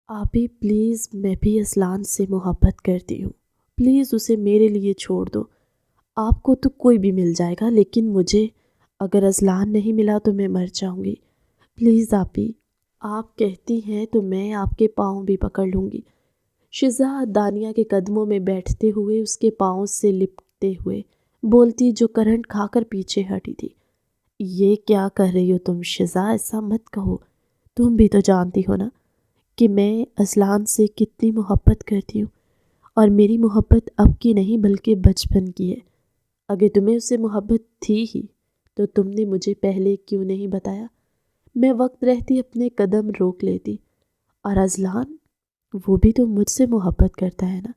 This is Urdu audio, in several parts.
آپی پلیز، میں بھی اسلان سے محبت کرتی ہوں، پلیز اسے میرے لیے چھوڑ دو۔ آپ کو تو کوئی بھی مل جائے گا، لیکن مجھے اگر اسلان نہیں ملا تو میں مر جاؤں گی۔ پلیز آپی، آپ کہتی ہیں تو میں آپ کے پاؤں بھی پکڑ لوں گی۔ شزا دانیہ کے قدموں میں بیٹھتے ہوئے اس کے پاؤں سے لپٹتے ہوئے بولتی، جو کرنٹ کھا کر پیچھے ہٹی تھی۔ یہ کیا کر رہی ہو تم شزا؟ ایسا مت کہو، تم بھی تو جانتی ہو نا کہ میں اسلان سے کتنی محبت کرتی ہوں، اور میری محبت اب کی نہیں بلکہ بچپن کی ہے۔ اگر تمہیں اس سے محبت تھی ہی تو تم نے مجھے پہلے کیوں نہیں بتایا؟ میں وقت رہتی اپنے قدم روک لیتی۔ اور اسلان، وہ بھی تو مجھ سے محبت کرتا ہے نا،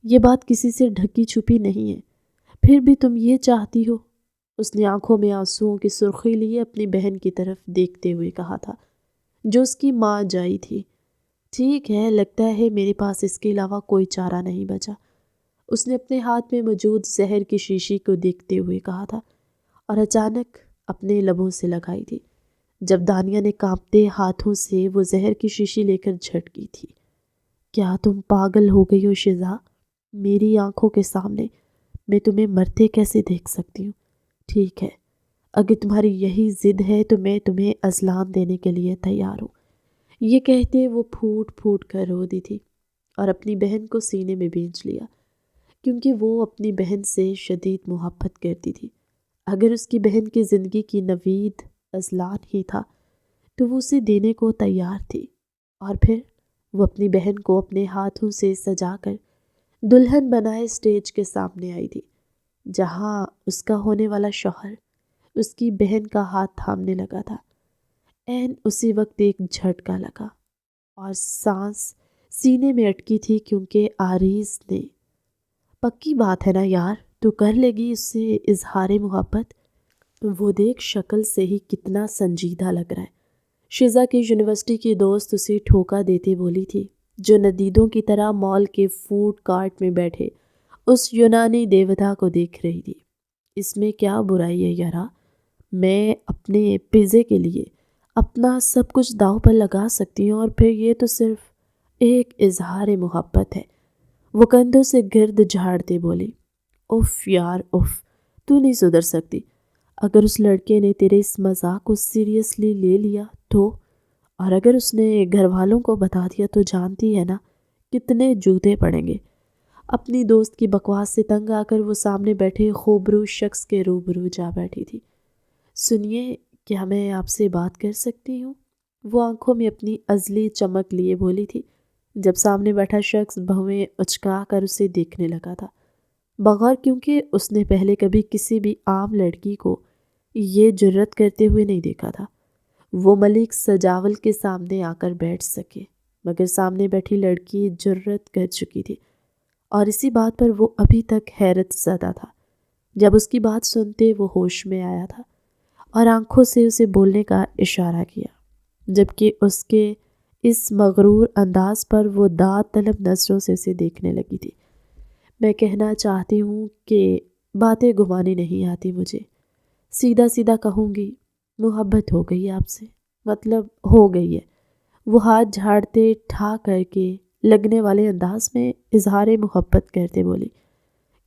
یہ بات کسی سے ڈھکی چھپی نہیں ہے، پھر بھی تم یہ چاہتی ہو؟ اس نے آنکھوں میں آنسوؤں کی سرخی لیے اپنی بہن کی طرف دیکھتے ہوئے کہا تھا، جو اس کی ماں جائی تھی۔ ٹھیک ہے، لگتا ہے میرے پاس اس کے علاوہ کوئی چارہ نہیں بچا، اس نے اپنے ہاتھ میں موجود زہر کی شیشی کو دیکھتے ہوئے کہا تھا، اور اچانک اپنے لبوں سے لگائی تھی جب دانیہ نے کانپتے ہاتھوں سے وہ زہر کی شیشی لے کر جھٹکی تھی۔ کیا تم پاگل ہو گئی ہو شزا؟ میری آنکھوں کے سامنے میں تمہیں مرتے کیسے دیکھ سکتی ہوں؟ ٹھیک ہے، اگر تمہاری یہی ضد ہے تو میں تمہیں اسلان دینے کے لیے تیار ہوں۔ یہ کہتے وہ پھوٹ پھوٹ کر رو دی تھی اور اپنی بہن کو سینے میں بھینچ لیا، کیونکہ وہ اپنی بہن سے شدید محبت کرتی تھی۔ اگر اس کی بہن کی زندگی کی نوید اسلان ہی تھا تو وہ اسے دینے کو تیار تھی، اور پھر وہ اپنی بہن کو اپنے ہاتھوں سے سجا کر دلہن بنائے اسٹیج کے سامنے آئی تھی، جہاں اس کا ہونے والا شوہر اس کی بہن کا ہاتھ تھامنے لگا تھا۔ عین اسی وقت ایک جھٹکا لگا اور سانس سینے میں اٹکی تھی، کیونکہ آریز نے، پکی بات ہے نا یار، تو کر لے گی اس سے اظہار محبت؟ وہ دیکھ شکل سے ہی کتنا سنجیدہ لگ رہا ہے۔ شزا کی یونیورسٹی کی دوست اسے ٹھوکا دیتے بولی تھی، جو ندیدوں کی طرح مال کے فوڈ کارٹ میں بیٹھے اس یونانی دیوتا کو دیکھ رہی تھی۔ اس میں کیا برائی ہے یارا؟ میں اپنے پیزے کے لیے اپنا سب کچھ داؤ پر لگا سکتی ہوں، اور پھر یہ تو صرف ایک اظہار محبت ہے۔ وہ کندھوں سے گرد جھاڑتے بولی، اف یار اف، تو نہیں سدھر سکتی۔ اگر اس لڑکے نے تیرے اس مذاق کو سیریسلی لے لیا تو، اور اگر اس نے گھر والوں کو بتا دیا تو جانتی ہے نا کتنے جوتے پڑیں گے۔ اپنی دوست کی بکواس سے تنگ آ کر وہ سامنے بیٹھے خوبرو شخص کے روبرو جا بیٹھی تھی۔ سنیے، کیا میں آپ سے بات کر سکتی ہوں؟ وہ آنکھوں میں اپنی ازلی چمک لیے بولی تھی، جب سامنے بیٹھا شخص بھویں اچکا کر اسے دیکھنے لگا تھا، بغور، کیونکہ اس نے پہلے کبھی کسی بھی عام لڑکی کو یہ جرت کرتے ہوئے نہیں دیکھا تھا۔ وہ ملک سجاول کے سامنے آ کر بیٹھ سکے، مگر سامنے بیٹھی لڑکی جرت کر چکی تھی، اور اسی بات پر وہ ابھی تک حیرت زدہ تھا۔ جب اس کی بات سنتے وہ ہوش میں آیا تھا اور آنکھوں سے اسے بولنے کا اشارہ کیا، جبکہ اس کے اس مغرور انداز پر وہ داد طلب نظروں سے اسے دیکھنے لگی تھی۔ میں کہنا چاہتی ہوں کہ باتیں گھمانی نہیں آتی مجھے، سیدھا سیدھا کہوں گی، محبت ہو گئی آپ سے، مطلب ہو گئی ہے۔ وہ ہاتھ جھاڑتے ٹھا کر کے لگنے والے انداز میں اظہار محبت کرتے بولی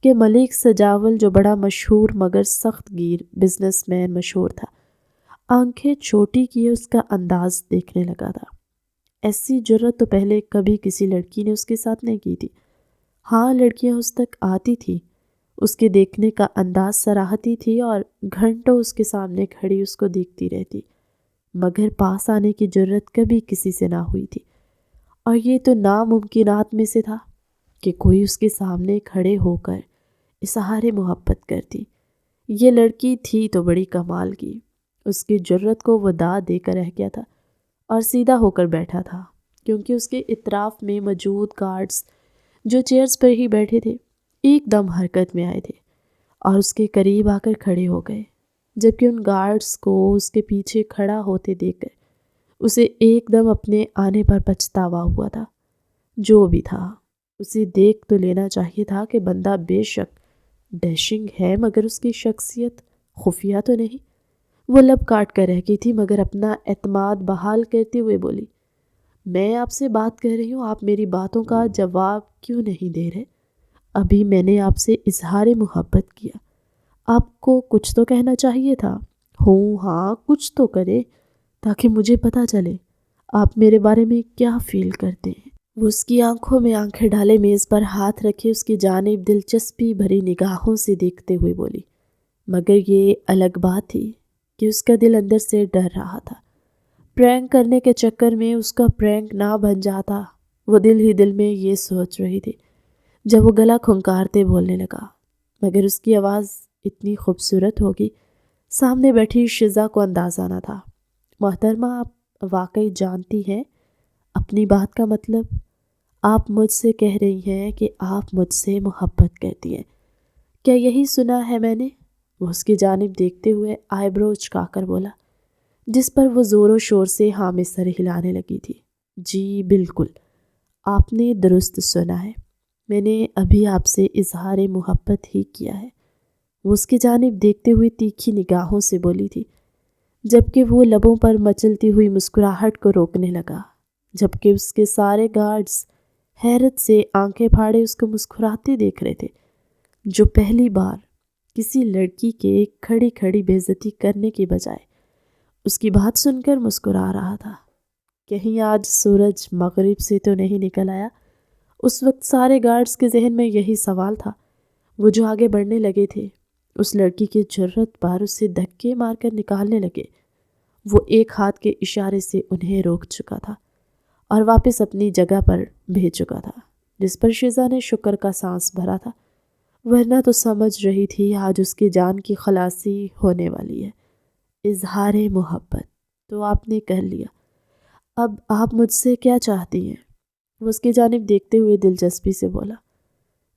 کہ ملک سجاول، جو بڑا مشہور مگر سخت گیر بزنس مین مشہور تھا، آنکھیں چھوٹی کیے اس کا انداز دیکھنے لگا تھا۔ ایسی جرت تو پہلے کبھی کسی لڑکی نے اس کے ساتھ نہیں کی تھی۔ ہاں، لڑکیاں اس تک آتی تھی، اس کے دیکھنے کا انداز سراہتی تھی اور گھنٹوں اس کے سامنے کھڑی اس کو دیکھتی رہتی، مگر پاس آنے کی جرت کبھی کسی سے نہ ہوئی تھی۔ اور یہ تو ناممکنات میں سے تھا کہ کوئی اس کے سامنے کھڑے ہو کر اظہار محبت کرتی۔ یہ لڑکی تھی تو بڑی کمال کی، اس کی جرت کو وہ داد دے کر رہ گیا تھا اور سیدھا ہو کر بیٹھا تھا، کیونکہ اس کے اطراف میں موجود گارڈز جو چیئرز پر ہی بیٹھے تھے ایک دم حرکت میں آئے تھے اور اس کے قریب آ کر کھڑے ہو گئے، جبکہ ان گارڈز کو اس کے پیچھے کھڑا ہوتے دیکھ کر اسے ایک دم اپنے آنے پر پچھتاوا ہوا تھا۔ جو بھی تھا، اسے دیکھ تو لینا چاہیے تھا کہ بندہ بے شک ڈیشنگ ہے، مگر اس کی شخصیت خفیہ تو نہیں۔ وہ لب کاٹ کر رہ گئی تھی، مگر اپنا اعتماد بحال کرتے ہوئے بولی، میں آپ سے بات کر رہی ہوں، آپ میری باتوں کا جواب کیوں نہیں دے رہے؟ ابھی میں نے آپ سے اظہار محبت کیا، آپ کو کچھ تو کہنا چاہیے تھا۔ ہوں ہاں کچھ تو کرے تاکہ مجھے پتہ چلے آپ میرے بارے میں کیا فیل کرتے ہیں۔ وہ اس کی آنکھوں میں آنکھیں ڈالے میز پر ہاتھ رکھے اس کی جانب دلچسپی بھری نگاہوں سے دیکھتے ہوئے بولی، مگر یہ الگ بات تھی کہ اس کا دل اندر سے ڈر رہا تھا، پرینک کرنے کے چکر میں اس کا پرینک نہ بن جاتا۔ وہ دل ہی دل میں یہ سوچ رہی تھی جب وہ گلا کھنکارتے بولنے لگا، مگر اس کی آواز اتنی خوبصورت ہوگی سامنے بیٹھی شزا کو اندازہ نہ تھا۔ محترمہ، آپ واقعی جانتی ہیں اپنی بات کا مطلب؟ آپ مجھ سے کہہ رہی ہیں کہ آپ مجھ سے محبت کرتی ہیں، کیا یہی سنا ہے میں نے؟ وہ اس کی جانب دیکھتے ہوئے آئی برو اچکا کر بولا، جس پر وہ زور و شور سے ہاں میں سر ہلانے لگی تھی۔ جی بالکل، آپ نے درست سنا ہے، میں نے ابھی آپ سے اظہار محبت ہی کیا ہے۔ وہ اس کی جانب دیکھتے ہوئے تیکھی نگاہوں سے بولی تھی، جبکہ وہ لبوں پر مچلتی ہوئی مسکراہٹ کو روکنے لگا، جبکہ اس کے سارے گارڈز حیرت سے آنکھیں پھاڑے اس کو مسکراتے دیکھ رہے تھے، جو پہلی بار کسی لڑکی کے کھڑی کھڑی بے عزتی کرنے کی بجائے اس کی بات سن کر مسکرا رہا تھا۔ کہیں آج سورج مغرب سے تو نہیں نکل آیا؟ اس وقت سارے گارڈز کے ذہن میں یہی سوال تھا۔ وہ جو آگے بڑھنے لگے تھے اس لڑکی کی جرت پر اسے دھکے مار کر نکالنے لگے۔ وہ ایک ہاتھ کے اشارے سے انہیں روک چکا تھا اور واپس اپنی جگہ پر بھیج چکا تھا، جس پر شزا نے شکر کا سانس بھرا تھا، ورنہ تو سمجھ رہی تھی آج اس کی جان کی خلاصی ہونے والی ہے۔ اظہار محبت تو آپ نے کر لیا، اب آپ مجھ سے کیا چاہتی ہیں؟ وہ اس کی جانب دیکھتے ہوئے دلچسپی سے بولا،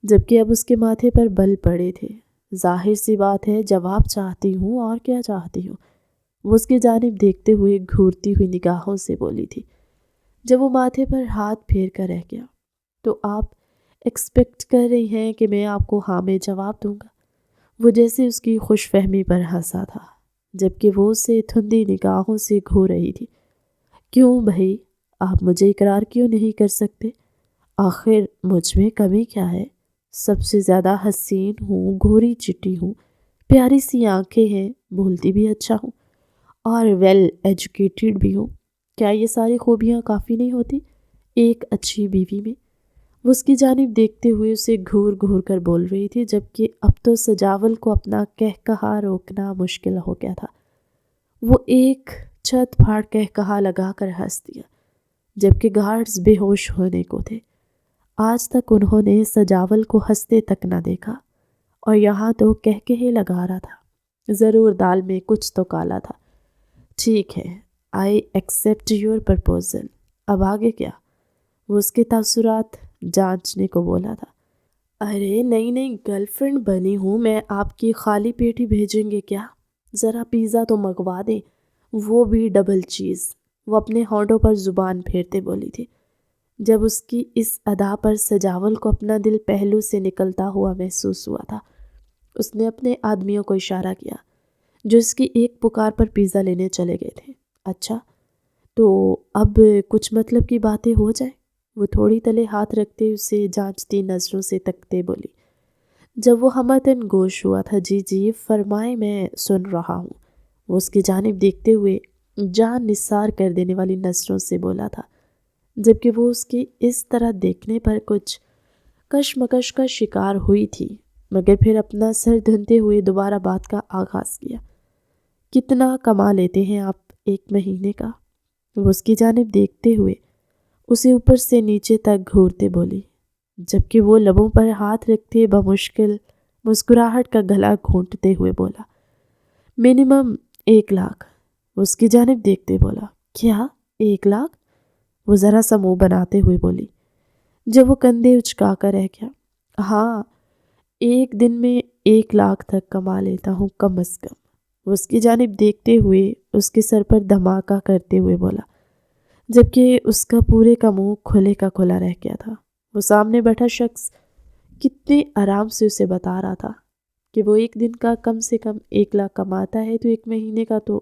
جبکہ اب اس کے ماتھے پر بل پڑے تھے۔ ظاہر سی بات ہے جواب چاہتی ہوں، اور کیا چاہتی ہوں؟ وہ اس کی جانب دیکھتے ہوئے گھورتی ہوئی نگاہوں سے بولی تھی۔ جب وہ ماتھے پر ہاتھ پھیر کر رہ گیا، تو آپ ایکسپیکٹ کر رہی ہیں کہ میں آپ کو ہاں میں جواب دوں گا؟ وہ جیسے اس کی خوش فہمی پر ہنسا تھا، جبکہ وہ اسے دھندی نگاہوں سے گھور رہی تھی۔ کیوں بھائی، آپ مجھے اقرار کیوں نہیں کر سکتے؟ آخر مجھ میں کمی کیا ہے؟ سب سے زیادہ حسین ہوں، گھوری چٹی ہوں، پیاری سی آنکھیں ہیں، بولتی بھی اچھا ہوں، اور ویل ایجوکیٹڈ بھی ہوں۔ کیا یہ ساری خوبیاں کافی نہیں ہوتی ایک اچھی بیوی میں؟ وہ اس کی جانب دیکھتے ہوئے اسے گھور گھور کر بول رہی تھی، جبکہ اب تو سجاول کو اپنا کہکہا روکنا مشکل ہو گیا تھا۔ وہ ایک چھت پھاڑ کہکہا لگا کر ہنس دیا، جبکہ گارڈز بے ہوش ہونے کو تھے۔ آج تک انہوں نے سجاول کو ہنستے تک نہ دیکھا، اور یہاں تو کہکہے لگا رہا تھا۔ ضرور دال میں کچھ تو کالا تھا۔ ٹھیک ہے، آئی ایکسیپٹ یور پرپوزل، اب آگے کیا؟ وہ اس کے تاثرات جانچنے کو بولا تھا۔ ارے نئی نئی گرل فرینڈ بنی ہوں میں، آپ کی خالی پیٹ ہی بھیجیں گے کیا؟ ذرا پیزا تو منگوا دیں، وہ بھی ڈبل چیز۔ وہ اپنے ہونٹوں پر زبان پھیرتے بولی تھی، جب اس کی اس ادا پر سجاول کو اپنا دل پہلو سے نکلتا ہوا محسوس ہوا تھا۔ اس نے اپنے آدمیوں کو اشارہ کیا جو اس کی ایک پکار پر پیزا لینے چلے گئے تھے۔ اچھا تو اب کچھ مطلب کی باتیں ہو جائیں؟ وہ تھوڑی تلے ہاتھ رکھتے اسے جانچتی نظروں سے تکتے بولی، جب وہ ہمتن گوش ہوا تھا۔ جی جی فرمائیں، میں سن رہا ہوں۔ وہ اس کی جانب دیکھتے ہوئے جان نثار کر دینے والی نظروں سے بولا تھا، جبکہ وہ اس کی اس طرح دیکھنے پر کچھ کشمکش کا شکار ہوئی تھی، مگر پھر اپنا سر دھنتے ہوئے دوبارہ بات کا آغاز کیا۔ کتنا کما لیتے ہیں آپ ایک مہینے کا؟ وہ اس کی جانب دیکھتے ہوئے اسے اوپر سے نیچے تک گھورتے بولی، جبکہ وہ لبوں پر ہاتھ رکھتے بمشکل مسکراہٹ کا گلا گھونٹتے ہوئے بولا، منیمم 1 لاکھ۔ وہ اس کی جانب دیکھتے بولا، کیا 1 لاکھ؟ وہ ذرا سا منہ بناتے ہوئے بولی، جب وہ کندھے اچکا کر رہ گیا۔ ہاں، ایک دن میں 1 لاکھ تک کما لیتا ہوں کم از کم۔ وہ اس کی جانب دیکھتے ہوئے اس کے سر پر دھماکہ کرتے ہوئے بولا، جبکہ اس کا پورے کا منہ کھلے کا کھلا رہ گیا تھا۔ وہ سامنے بیٹھا شخص کتنے آرام سے اسے بتا رہا تھا کہ وہ ایک دن کا کم سے کم 1 لاکھ کماتا ہے، تو ایک مہینے کا تو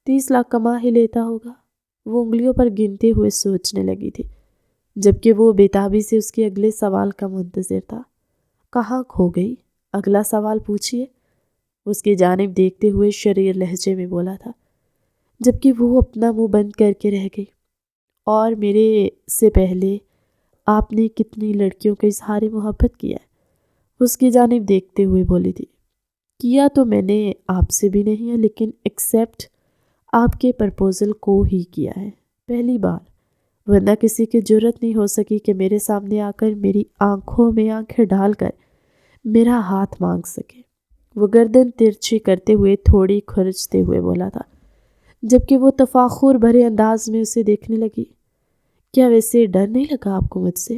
30 لاکھ کما ہی لیتا ہوگا۔ وہ انگلیوں پر گنتے ہوئے سوچنے لگی تھی، جبکہ وہ بےتابی سے اس کے اگلے سوال کا منتظر تھا۔ کہاں کھو گئی؟ اگلا سوال پوچھیے، اس کی جانب دیکھتے ہوئے شریر لہجے میں بولا تھا، جبکہ وہ اپنا منہ بند کر کے رہ گئی۔ اور میرے سے پہلے آپ نے کتنی لڑکیوں کا اظہار محبت کیا ہے؟ اس کی جانب دیکھتے ہوئے بولی تھی، کیا تو میں نے آپ سے بھی نہیں ہے، لیکن ایکسیپٹ آپ کے پرپوزل کو ہی کیا ہے، پہلی بار، ورنہ کسی کی جرت نہیں ہو سکی کہ میرے سامنے آ کر میری آنکھوں میں آنکھیں ڈال کر میرا ہاتھ مانگ سکے۔ وہ گردن ترچھی کرتے ہوئے تھوڑی کھرچتے ہوئے بولا تھا، جبکہ وہ تفاخر بھرے انداز میں اسے دیکھنے لگی۔ کیا ویسے ڈر نہیں لگا آپ کو مجھ سے؟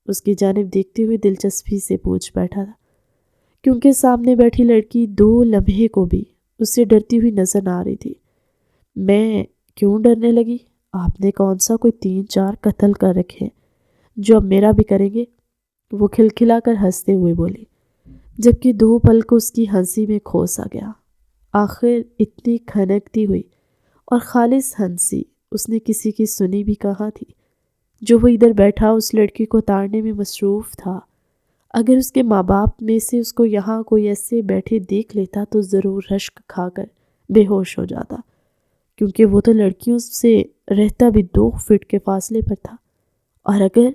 اس کی جانب دیکھتے ہوئے دلچسپی سے پوچھ بیٹھا تھا، کیونکہ سامنے بیٹھی لڑکی 2 لمحے کو بھی اس سے ڈرتی ہوئی نظر نہ آ رہی تھی۔ میں کیوں ڈرنے لگی؟ آپ نے کون سا کوئی 3-4 قتل کر رکھے ہیں جو اب میرا بھی کریں گے؟ وہ کھلکھلا کر ہنستے ہوئے بولی، جبکہ 2 پل کو اس کی ہنسی میں کھوسا گیا۔ آخر اتنی کھنکتی ہوئی اور خالص ہنسی اس نے کسی کی سنی بھی کہاں تھی؟ جو وہ ادھر بیٹھا اس لڑکی کو تاڑنے میں مصروف تھا۔ اگر اس کے ماں باپ میں سے اس کو یہاں کوئی ایسے بیٹھے دیکھ لیتا تو ضرور رشک کھا کر بے ہوش ہو جاتا، کیونکہ وہ تو لڑکیوں سے رہتا بھی 2 فٹ کے فاصلے پر تھا۔ اور اگر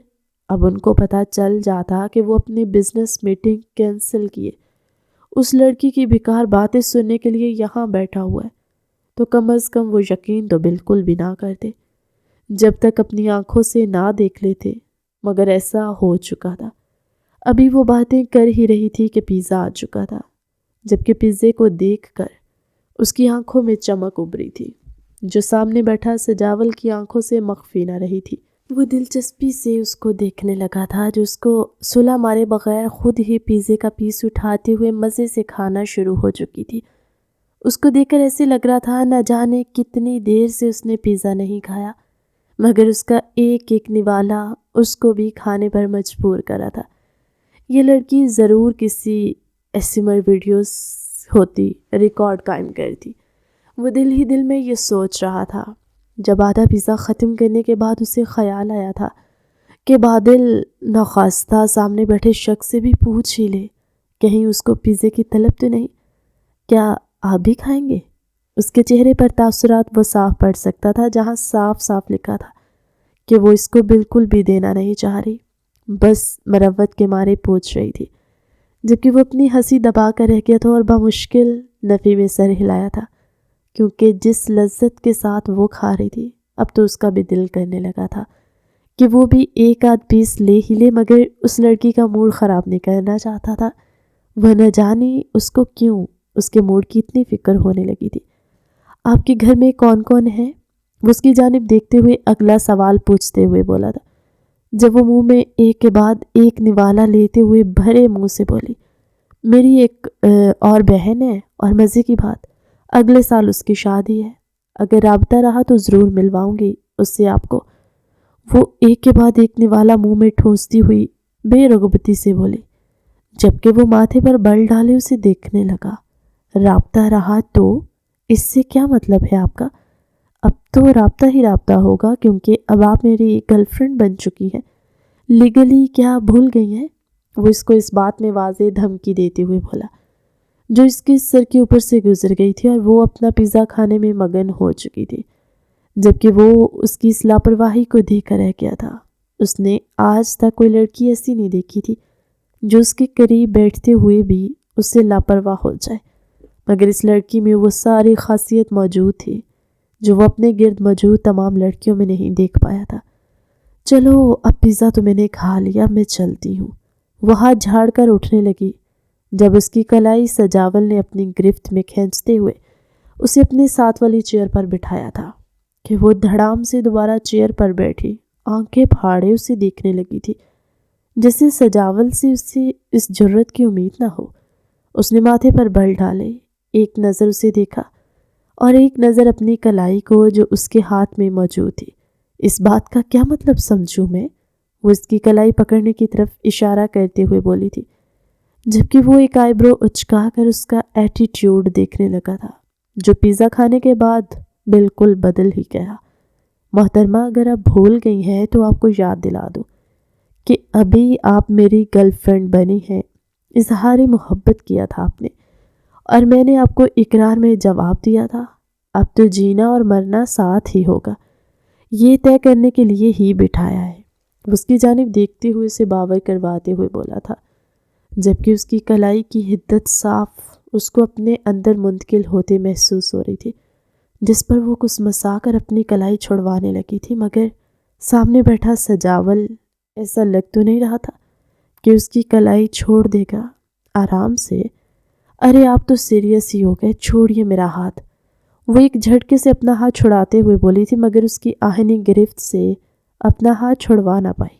اب ان کو پتہ چل جاتا کہ وہ اپنی بزنس میٹنگ کینسل کیے اس لڑکی کی بیکار باتیں سننے کے لیے یہاں بیٹھا ہوا ہے، تو کم از کم وہ یقین تو بالکل بھی نہ کرتے، جب تک اپنی آنکھوں سے نہ دیکھ لیتے۔ مگر ایسا ہو چکا تھا۔ ابھی وہ باتیں کر ہی رہی تھی کہ پیزا آ چکا تھا، جبکہ پیزے کو دیکھ کر اس کی آنکھوں میں چمک ابھری تھی، جو سامنے بیٹھا سجاول کی آنکھوں سے مخفی نہ رہی تھی۔ وہ دلچسپی سے اس کو دیکھنے لگا تھا، جو اس کو صلہ مارے بغیر خود ہی پیزے کا پیس اٹھاتے ہوئے مزے سے کھانا شروع ہو چکی تھی۔ اس کو دیکھ کر ایسے لگ رہا تھا نہ جانے کتنی دیر سے اس نے پیزا نہیں کھایا، مگر اس کا ایک ایک نوالا اس کو بھی کھانے پر مجبور کرا تھا۔ یہ لڑکی ضرور کسی ایسمر ویڈیوز ہوتی ریکارڈ قائم کرتی، وہ دل ہی دل میں یہ سوچ رہا تھا۔ جب آدھا پیزا ختم کرنے کے بعد اسے خیال آیا تھا کہ بادل ناخواستہ سامنے بیٹھے شخص سے بھی پوچھ ہی لے، کہیں اس کو پیزے کی طلب تو نہیں، کیا آپ بھی کھائیں گے؟ اس کے چہرے پر تاثرات وہ صاف پڑھ سکتا تھا، جہاں صاف صاف لکھا تھا کہ وہ اس کو بالکل بھی دینا نہیں چاہ رہی، بس مروت کے مارے پوچھ رہی تھی، جبکہ وہ اپنی ہنسی دبا کر رہ گیا تھا اور بمشکل نفی میں سر ہلایا تھا، کیونکہ جس لذت کے ساتھ وہ کھا رہی تھی اب تو اس کا بھی دل کرنے لگا تھا کہ وہ بھی 1 آدھ پیس لے ہی لے، مگر اس لڑکی کا موڈ خراب نہیں کرنا چاہتا تھا۔ وہ نہ جانے اس کو کیوں اس کے موڈ کی اتنی فکر ہونے لگی تھی۔ آپ کے گھر میں کون کون ہے؟ وہ اس کی جانب دیکھتے ہوئے اگلا سوال پوچھتے ہوئے بولا تھا، جب وہ منہ میں ایک کے بعد ایک نوالا لیتے ہوئے بھرے منہ سے بولی، میری ایک اور بہن ہے، اور مزے کی بات اگلے سال اس کی شادی ہے، اگر رابطہ رہا تو ضرور ملواؤں گی اس سے آپ کو۔ وہ ایک کے بعد ایک نوالا منہ میں ٹھونستی ہوئی بے رغبتی سے بولی، جبکہ وہ ماتھے پر بل ڈالے اسے دیکھنے لگا۔ رابطہ رہا تو اس سے کیا مطلب ہے آپ کا؟ اب تو رابطہ ہی رابطہ ہوگا، کیونکہ اب آپ میری گرل فرینڈ بن چکی ہیں، لیگلی کیا بھول گئی ہیں؟ وہ اس کو اس بات میں واضح دھمکی دیتے ہوئے بولا، جو اس کے سر کے اوپر سے گزر گئی تھی، اور وہ اپنا پیزا کھانے میں مگن ہو چکی تھی، جبکہ وہ اس کی اس لاپرواہی کو دیکھ کر رہ گیا تھا۔ اس نے آج تک کوئی لڑکی ایسی نہیں دیکھی تھی جو اس کے قریب بیٹھتے ہوئے بھی اس سے لاپرواہ ہو جائے، مگر اس لڑکی میں وہ ساری خاصیت موجود تھی جو وہ اپنے گرد موجود تمام لڑکیوں میں نہیں دیکھ پایا تھا۔ چلو اب پیزا تو میں نے کھا لیا، میں چلتی ہوں۔ وہ ہاتھ جھاڑ کر اٹھنے لگی، جب اس کی کلائی سجاول نے اپنی گرفت میں کھینچتے ہوئے اسے اپنے ساتھ والی چیئر پر بٹھایا تھا کہ وہ دھڑام سے دوبارہ چیئر پر بیٹھی آنکھیں پھاڑے اسے دیکھنے لگی تھی، جیسے سجاول سے اسے اس جرت کی امید نہ ہو۔ اس نے ماتھے پر بل ڈالے، ایک نظر اسے دیکھا اور ایک نظر اپنی کلائی کو جو اس کے ہاتھ میں موجود تھی۔ اس بات کا کیا مطلب سمجھوں میں؟ وہ اس کی کلائی پکڑنے کی طرف اشارہ کرتے ہوئے بولی تھی، جبکہ وہ ایک آئی برو اچکا کر اس کا ایٹیٹیوڈ دیکھنے لگا تھا، جو پیزا کھانے کے بعد بالکل بدل ہی گیا۔ محترمہ اگر آپ بھول گئی ہیں تو آپ کو یاد دلا دوں کہ ابھی آپ میری گرل فرینڈ بنی ہیں، اظہار محبت کیا تھا آپ نے، اور میں نے آپ کو اقرار میں جواب دیا تھا اب تو جینا اور مرنا ساتھ ہی ہوگا، یہ طے کرنے کے لیے ہی بٹھایا ہے۔ اس کی جانب دیکھتے ہوئے اسے باور کرواتے ہوئے بولا تھا، جبکہ اس کی کلائی کی حدت صاف اس کو اپنے اندر منتقل ہوتے محسوس ہو رہی تھی، جس پر وہ کچھ مسا کر اپنی کلائی چھڑوانے لگی تھی، مگر سامنے بیٹھا سجاول ایسا لگ تو نہیں رہا تھا کہ اس کی کلائی چھوڑ دے گا۔ آرام سے، ارے آپ تو سیریس ہی ہو گئے، چھوڑیے میرا ہاتھ۔ وہ ایک جھٹکے سے اپنا ہاتھ چھڑاتے ہوئے بولی تھی، مگر اس کی آہنی گرفت سے اپنا ہاتھ چھڑوا نہ پائی۔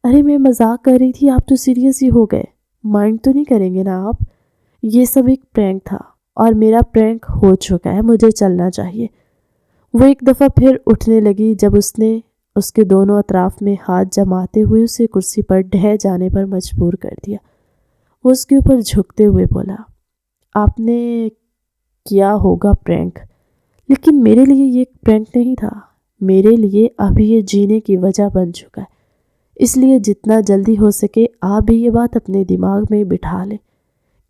ارے میں مذاق کر رہی تھی، آپ تو سیریس ہی ہو گئے، مائنڈ تو نہیں کریں گے نا آپ؟ یہ سب ایک پرینک تھا اور میرا پرینک ہو چکا ہے، مجھے چلنا چاہیے۔ وہ ایک دفعہ پھر اٹھنے لگی جب اس نے اس کے دونوں اطراف میں ہاتھ جماتے ہوئے اسے کرسی پر ڈھہ جانے پر مجبور کر دیا۔ وہ اس کے اوپر جھکتے ہوئے بولا، آپ نے کیا ہوگا پرینک، لیکن میرے لیے یہ پرینک نہیں تھا، میرے لیے ابھی یہ جینے کی وجہ بن چکا ہے، اس لیے جتنا جلدی ہو سکے آپ بھی یہ بات اپنے دماغ میں بٹھا لیں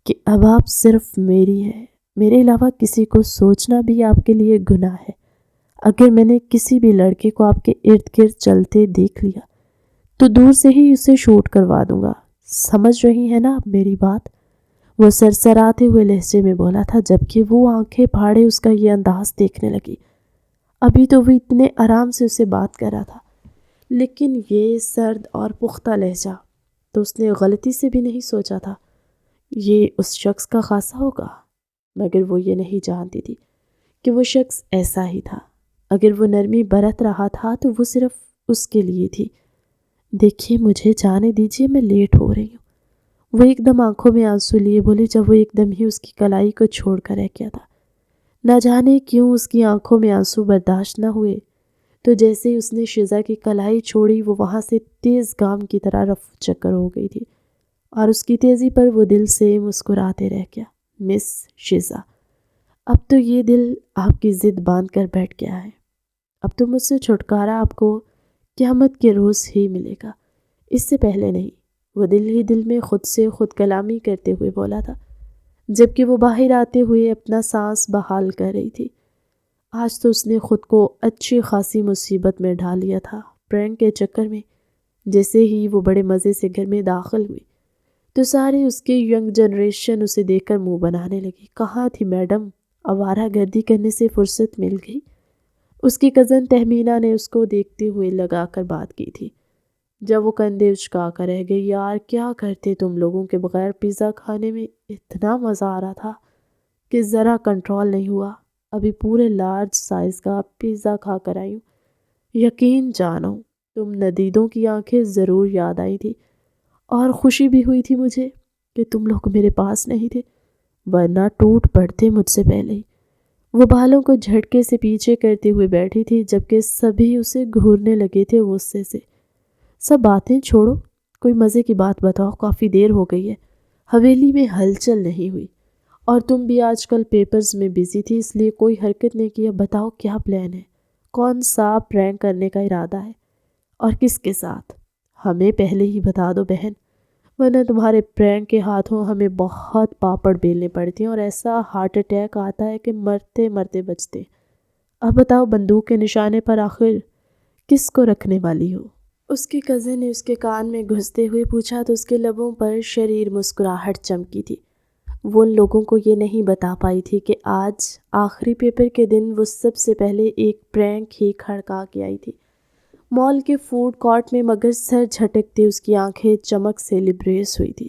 کہ اب آپ صرف میری ہے، میرے علاوہ کسی کو سوچنا بھی آپ کے لیے گناہ ہے۔ اگر میں نے کسی بھی لڑکے کو آپ کے ارد گرد چلتے دیکھ لیا تو دور سے ہی اسے شوٹ کروا دوں گا، سمجھ رہی ہیں نا آپ میری بات؟ وہ سرسراتے ہوئے لہجے میں بولا تھا، جبکہ وہ آنکھیں پھاڑے اس کا یہ انداز دیکھنے لگی۔ ابھی تو وہ اتنے آرام سے اسے بات کر رہا تھا، لیکن یہ سرد اور پختہ لہجہ تو اس نے غلطی سے بھی نہیں سوچا تھا یہ اس شخص کا خاصا ہوگا، مگر وہ یہ نہیں جانتی تھی کہ وہ شخص ایسا ہی تھا۔ اگر وہ نرمی برت رہا تھا تو وہ صرف اس کے لیے تھی۔ دیکھیے مجھے جانے دیجیے، میں لیٹ ہو رہی ہوں۔ وہ ایک دم آنکھوں میں آنسو لیے بولے، جب وہ ایک دم ہی اس کی کلائی کو چھوڑ کر رہ گیا تھا۔ نہ جانے کیوں اس کی آنکھوں میں آنسو برداشت نہ ہوئے، تو جیسے ہی اس نے شزا کی کلائی چھوڑی وہ وہاں سے تیز گام کی طرح رفو چکر ہو گئی تھی، اور اس کی تیزی پر وہ دل سے مسکراتے رہ گیا۔ مس شزا، اب تو یہ دل آپ کی ضد باندھ کر بیٹھ گیا ہے، اب تو مجھ سے چھٹکارا آپ کو قیامت کے روز ہی ملے گا، اس سے پہلے نہیں۔ وہ دل ہی دل میں خود سے خود کلامی کرتے ہوئے بولا تھا، جبکہ وہ باہر آتے ہوئے اپنا سانس بحال کر رہی تھی۔ آج تو اس نے خود کو اچھی خاصی مصیبت میں ڈال لیا تھا پرینک کے چکر میں۔ جیسے ہی وہ بڑے مزے سے گھر میں داخل ہوئی تو سارے اس کے ینگ جنریشن اسے دیکھ کر منہ بنانے لگی۔ کہاں تھی میڈم، آوارہ گردی کرنے سے فرصت مل گئی؟ اس کی کزن تہمینہ نے اس کو دیکھتے ہوئے لگا کر بات کی تھی، جب وہ کندھے اچکا کر رہ گئی۔ یار کیا کرتے تم لوگوں کے بغیر، پیزا کھانے میں اتنا مزہ آ رہا تھا کہ ذرا کنٹرول نہیں ہوا، ابھی پورے لارج سائز کا پیزا کھا کر آئی ہوں۔ یقین جانو تم ندیدوں کی آنکھیں ضرور یاد آئی تھی، اور خوشی بھی ہوئی تھی مجھے کہ تم لوگ میرے پاس نہیں تھے، ورنہ ٹوٹ پڑتے مجھ سے پہلے ہی۔ وہ بالوں کو جھٹکے سے پیچھے کرتے ہوئے بیٹھی تھی، جبکہ سبھی اسے گھورنے لگے تھے غصے سے۔ سب باتیں چھوڑو، کوئی مزے کی بات بتاؤ، کافی دیر ہو گئی ہے، حویلی میں ہلچل نہیں ہوئی، اور تم بھی آج کل پیپرز میں بزی تھی اس لیے کوئی حرکت نہیں کی۔ بتاؤ کیا پلان ہے، کون سا پرینک کرنے کا ارادہ ہے، اور کس کے ساتھ؟ ہمیں پہلے ہی بتا دو بہن، ورنہ تمہارے پرینک کے ہاتھوں ہمیں بہت پاپڑ بیلنے پڑتے ہیں اور ایسا ہارٹ اٹیک آتا ہے کہ مرتے مرتے بچتے۔ اب بتاؤ بندوق کے نشانے پر آخر کس کو رکھنے والی ہو؟ اس کی کزن نے اس کے کان میں گھستے ہوئے پوچھا تو اس کے لبوں پر شریر مسکراہٹ چمکی تھی۔ وہ ان لوگوں کو یہ نہیں بتا پائی تھی کہ آج آخری پیپر کے دن وہ سب سے پہلے ایک پرینک ہی کھڑکا کے آئی تھی مال کے فوڈ کورٹ میں، مگر سر جھٹکتے اس کی آنکھیں چمک سے لبریز ہوئی تھی۔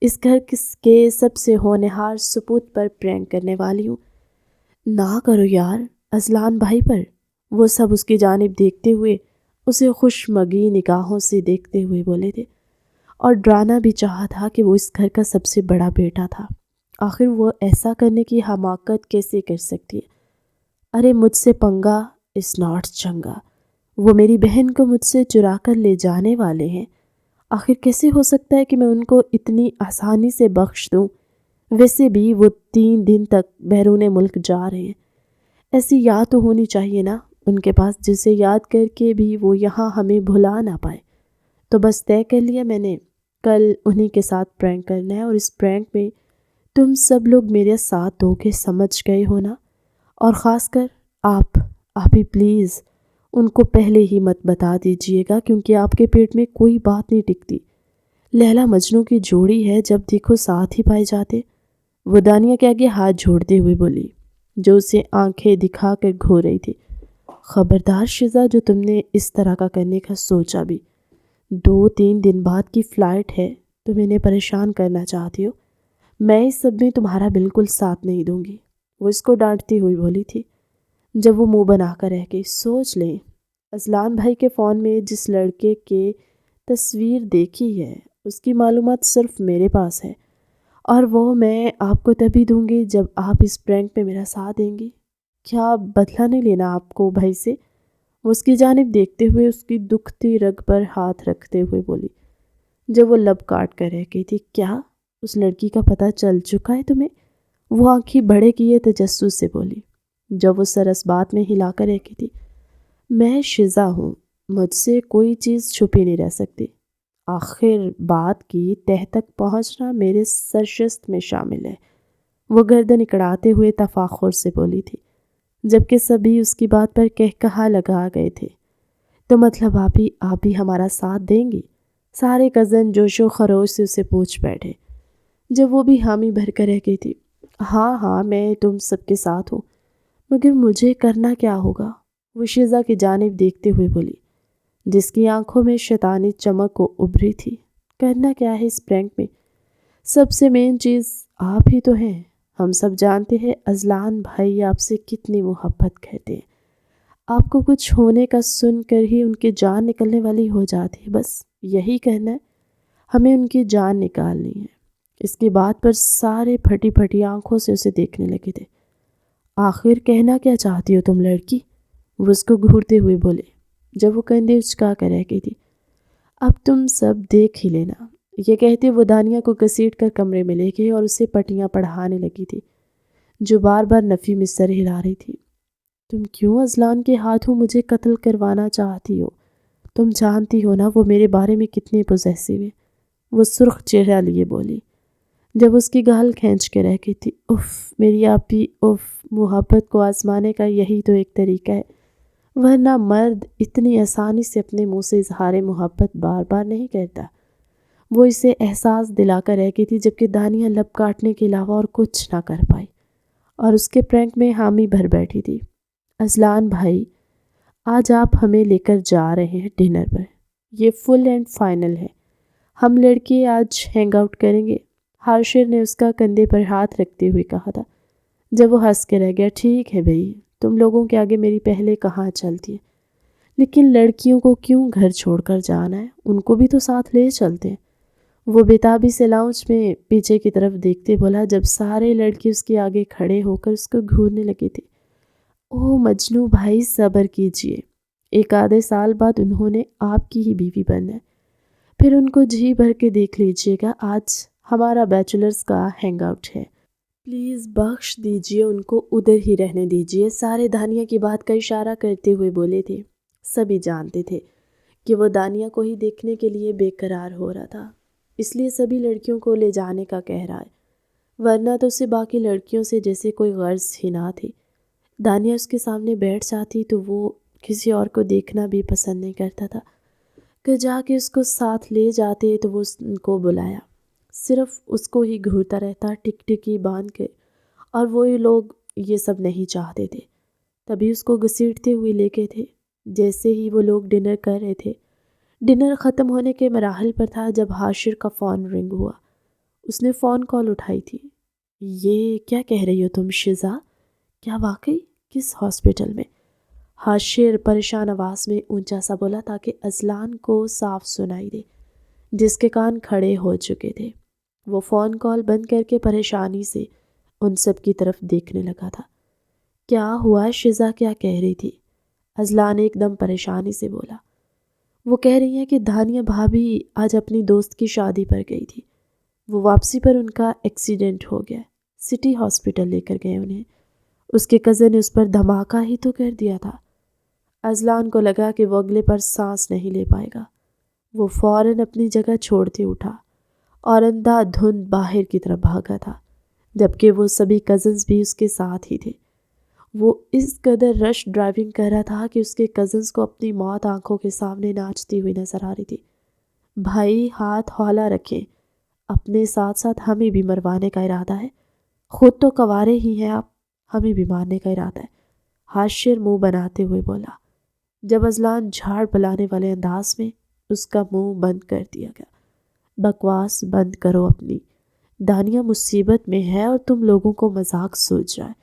اس گھر کے سب سے ہونہار سپوت پر پرینک کرنے والی ہوں۔ نہ کرو یار، اذلان بھائی پر۔ وہ سب اس کی جانب دیکھتے ہوئے اسے خوشمگی نگاہوں سے دیکھتے ہوئے بولے تھے، اور ڈرانا بھی چاہا تھا کہ وہ اس گھر کا سب سے بڑا بیٹا تھا، آخر وہ ایسا کرنے کی حماقت کیسے کر سکتی ہے؟ ارے مجھ سے پنگا از ناٹ چنگا، وہ میری بہن کو مجھ سے چرا کر لے جانے والے ہیں، آخر کیسے ہو سکتا ہے کہ میں ان کو اتنی آسانی سے بخش دوں؟ ویسے بھی وہ 3 دن تک بیرون ملک جا رہے ہیں، ایسی یاد تو ہونی چاہیے نا ان کے پاس جسے یاد کر کے بھی وہ یہاں ہمیں بھلا نہ پائے۔ تو بس طے کر لیا میں نے، کل انہی کے ساتھ پرینک کرنا ہے، اور اس پرینک میں تم سب لوگ میرے ساتھ دو گے، سمجھ گئے ہو نا؟ اور خاص کر آپ ہی پلیز ان کو پہلے ہی مت بتا دیجیے گا، کیونکہ آپ کے پیٹ میں کوئی بات نہیں ٹکتی۔ لیلا مجنوں کی جوڑی ہے، جب دیکھو ساتھ ہی پائے جاتے۔ وہ دانیہ کے آگے ہاتھ جوڑتے ہوئے بولی، جو اسے آنکھیں دکھا کر گھور رہی تھی۔ خبردار شزا، جو تم نے اس طرح کا کرنے کا سوچا بھی۔ 2-3 دن بعد کی فلائٹ ہے، تم انہیں پریشان کرنا چاہتی ہو۔ میں اس سب میں تمہارا بالکل ساتھ نہیں دوں گی، وہ اس کو ڈانٹتی ہوئی بولی تھی۔ جب وہ منہ بنا کر رہ گئی، سوچ لیں اذلان بھائی کے فون میں جس لڑکے کے تصویر دیکھی ہے اس کی معلومات صرف میرے پاس ہے، اور وہ میں آپ کو تبھی دوں گی جب آپ اس پرینک میں میرا ساتھ دیں گی۔ کیا بدلہ نہیں لینا آپ کو بھائی سے؟ وہ اس کی جانب دیکھتے ہوئے اس کی دکھتی رگ پر ہاتھ رکھتے ہوئے بولی، جب وہ لب کاٹ کر رہ گئی تھی۔ کیا اس لڑکی کا پتہ چل چکا ہے تمہیں؟ وہ آنکھیں بڑے کیے تجسس سے بولی، جب وہ سر اس بات میں ہلا کر رہ گئی تھی۔ میں شزا ہوں، مجھ سے کوئی چیز چھپی نہیں رہ سکتی۔ آخر بات کی تہ تک پہنچنا میرے سرشست میں شامل ہے، وہ گردن اکڑاتے ہوئے تفاخر سے بولی تھی، جبکہ سبھی اس کی بات پر کہا لگا گئے تھے۔ تو مطلب آپ بھی ہمارا ساتھ دیں گی؟ سارے کزن جوش و خروش سے اسے پوچھ بیٹھے، جب وہ بھی حامی بھر کر رہ گئی تھی۔ ہاں میں تم سب کے ساتھ ہوں، مگر مجھے کرنا کیا ہوگا؟ وہ شزا کی جانب دیکھتے ہوئے بولی، جس کی آنکھوں میں شیطانی چمک کو ابھری تھی۔ کرنا کیا ہے اس پرینک میں؟ سب سے مین چیز آپ ہی تو ہیں۔ ہم سب جانتے ہیں اذلان بھائی آپ سے کتنی محبت کرتے ہیں۔ آپ کو کچھ ہونے کا سن کر ہی ان کی جان نکلنے والی ہو جاتی ہے، بس یہی کہنا ہے۔ ہمیں ان کی جان نکالنی ہے۔ اس کی بات پر سارے پھٹی پھٹی آنکھوں سے اسے دیکھنے لگے تھے۔ آخر کہنا کیا چاہتی ہو تم لڑکی؟ وہ اس کو گھورتے ہوئے بولے، جب وہ کندھے اچکا کر رہ گئی تھی۔ اب تم سب دیکھ ہی لینا۔ یہ کہتے وہ دانیہ کو گھسیٹ کر کمرے میں لے گئی اور اسے پٹیاں پڑھانے لگی تھی، جو بار بار نفی میں سر ہلا رہی تھی۔ تم کیوں اذلان کے ہاتھوں مجھے قتل کروانا چاہتی ہو؟ تم جانتی ہو نا وہ میرے بارے میں کتنی پوزیسو ہے، وہ سرخ چہرہ لیے بولی، جب اس کی گال کھینچ کے رہ گئی تھی۔ اف میری آپی، اف، محبت کو آزمانے کا یہی تو ایک طریقہ ہے، ورنہ مرد اتنی آسانی سے اپنے منہ سے اظہار محبت بار بار نہیں کرتا۔ وہ اسے احساس دلا کر رہ گئی تھی، جبکہ دانیہ لب کاٹنے کے علاوہ اور کچھ نہ کر پائی، اور اس کے پرینک میں حامی بھر بیٹھی تھی۔ اذلان بھائی، آج آپ ہمیں لے کر جا رہے ہیں ڈنر پر، یہ فل اینڈ فائنل ہے۔ ہم لڑکے آج ہینگ آؤٹ کریں گے، ہارشر نے اس کا کندھے پر ہاتھ رکھتے ہوئے کہا تھا، جب وہ ہنس کے رہ گیا۔ ٹھیک ہے بھائی، تم لوگوں کے آگے میری پہلے کہاں چلتی ہے، لیکن لڑکیوں کو کیوں گھر چھوڑ کر جانا ہے؟ ان کو بھی تو ساتھ لے چلتے ہیں۔ وہ بےتابی سے لاؤنج میں پیچھے کی طرف دیکھتے بولا، جب سارے لڑکے اس کے آگے کھڑے ہو کر اس کو گھورنے لگے تھے۔ اوہ مجنوں بھائی، صبر کیجئے، ایک آدھے سال بعد انہوں نے آپ کی ہی بیوی بننا ہے، پھر ان کو جی بھر کے دیکھ لیجئے گا۔ آج ہمارا بیچلرز کا ہینگ آؤٹ ہے، پلیز بخش دیجئے ان کو، ادھر ہی رہنے دیجئے۔ سارے دانیہ کی بات کا اشارہ کرتے ہوئے بولے تھے۔ سبھی جانتے تھے کہ وہ دانیہ کو ہی دیکھنے کے لیے بے قرار ہو رہا تھا، اس لیے سبھی لڑکیوں کو لے جانے کا کہہ رہا ہے، ورنہ تو اسے باقی لڑکیوں سے جیسے کوئی غرض ہی نہ تھی۔ دانیہ اس کے سامنے بیٹھ جاتی تو وہ کسی اور کو دیکھنا بھی پسند نہیں کرتا تھا، کہ جا کے اس کو ساتھ لے جاتے تو وہ ان کو بلایا، صرف اس کو ہی گھورتا رہتا ٹکٹکی باندھ کے، اور وہ لوگ یہ سب نہیں چاہتے تھے۔ تبھی اس کو گھسیٹتے ہوئے لے گئے تھے۔ جیسے ہی وہ لوگ ڈنر کر رہے تھے، ڈنر ختم ہونے کے مراحل پر تھا، جب ہاشر کا فون رنگ ہوا۔ اس نے فون کال اٹھائی تھی۔ یہ کیا کہہ رہی ہو تم شزا؟ کیا واقعی؟ کس ہاسپٹل میں؟ ہاشر پریشان آواز میں اونچا سا بولا تاکہ اذلان کو صاف سنائی دے، جس کے کان کھڑے ہو چکے تھے۔ وہ فون کال بند کر کے پریشانی سے ان سب کی طرف دیکھنے لگا تھا۔ کیا ہوا شزا، کیا کہہ رہی تھی؟ اذلان ایک دم پریشانی سے بولا۔ وہ کہہ رہی ہیں کہ دانیہ بھابھی آج اپنی دوست کی شادی پر گئی تھی، وہ واپسی پر ان کا ایکسیڈنٹ ہو گیا، سٹی ہاسپٹل لے کر گئے انہیں، اس کے کزن نے اس پر دھماکہ ہی تو کر دیا تھا۔ اذلان کو لگا کہ وہ اگلے پر سانس نہیں لے پائے گا۔ وہ فوراً اپنی جگہ چھوڑتے اٹھا اور اندھا دھند باہر کی طرف بھاگا تھا، جبکہ وہ سبھی کزنز بھی اس کے ساتھ ہی تھے۔ وہ اس قدر رش ڈرائیونگ کر رہا تھا کہ اس کے کزنز کو اپنی موت آنکھوں کے سامنے ناچتی ہوئی نظر آ رہی تھی۔ بھائی ہاتھ ہولہ رکھیں، اپنے ساتھ ساتھ ہمیں بھی مروانے کا ارادہ ہے؟ خود تو کوارے ہی ہیں آپ، ہمیں بھی مارنے کا ارادہ ہے، حاشر منہ بناتے ہوئے بولا، جب اذلان جھاڑ پلانے والے انداز میں اس کا منہ بند کر دیا گیا۔ بکواس بند کرو اپنی، دانیہ مصیبت میں ہے اور تم لوگوں کو مذاق سوچ رہا ہے۔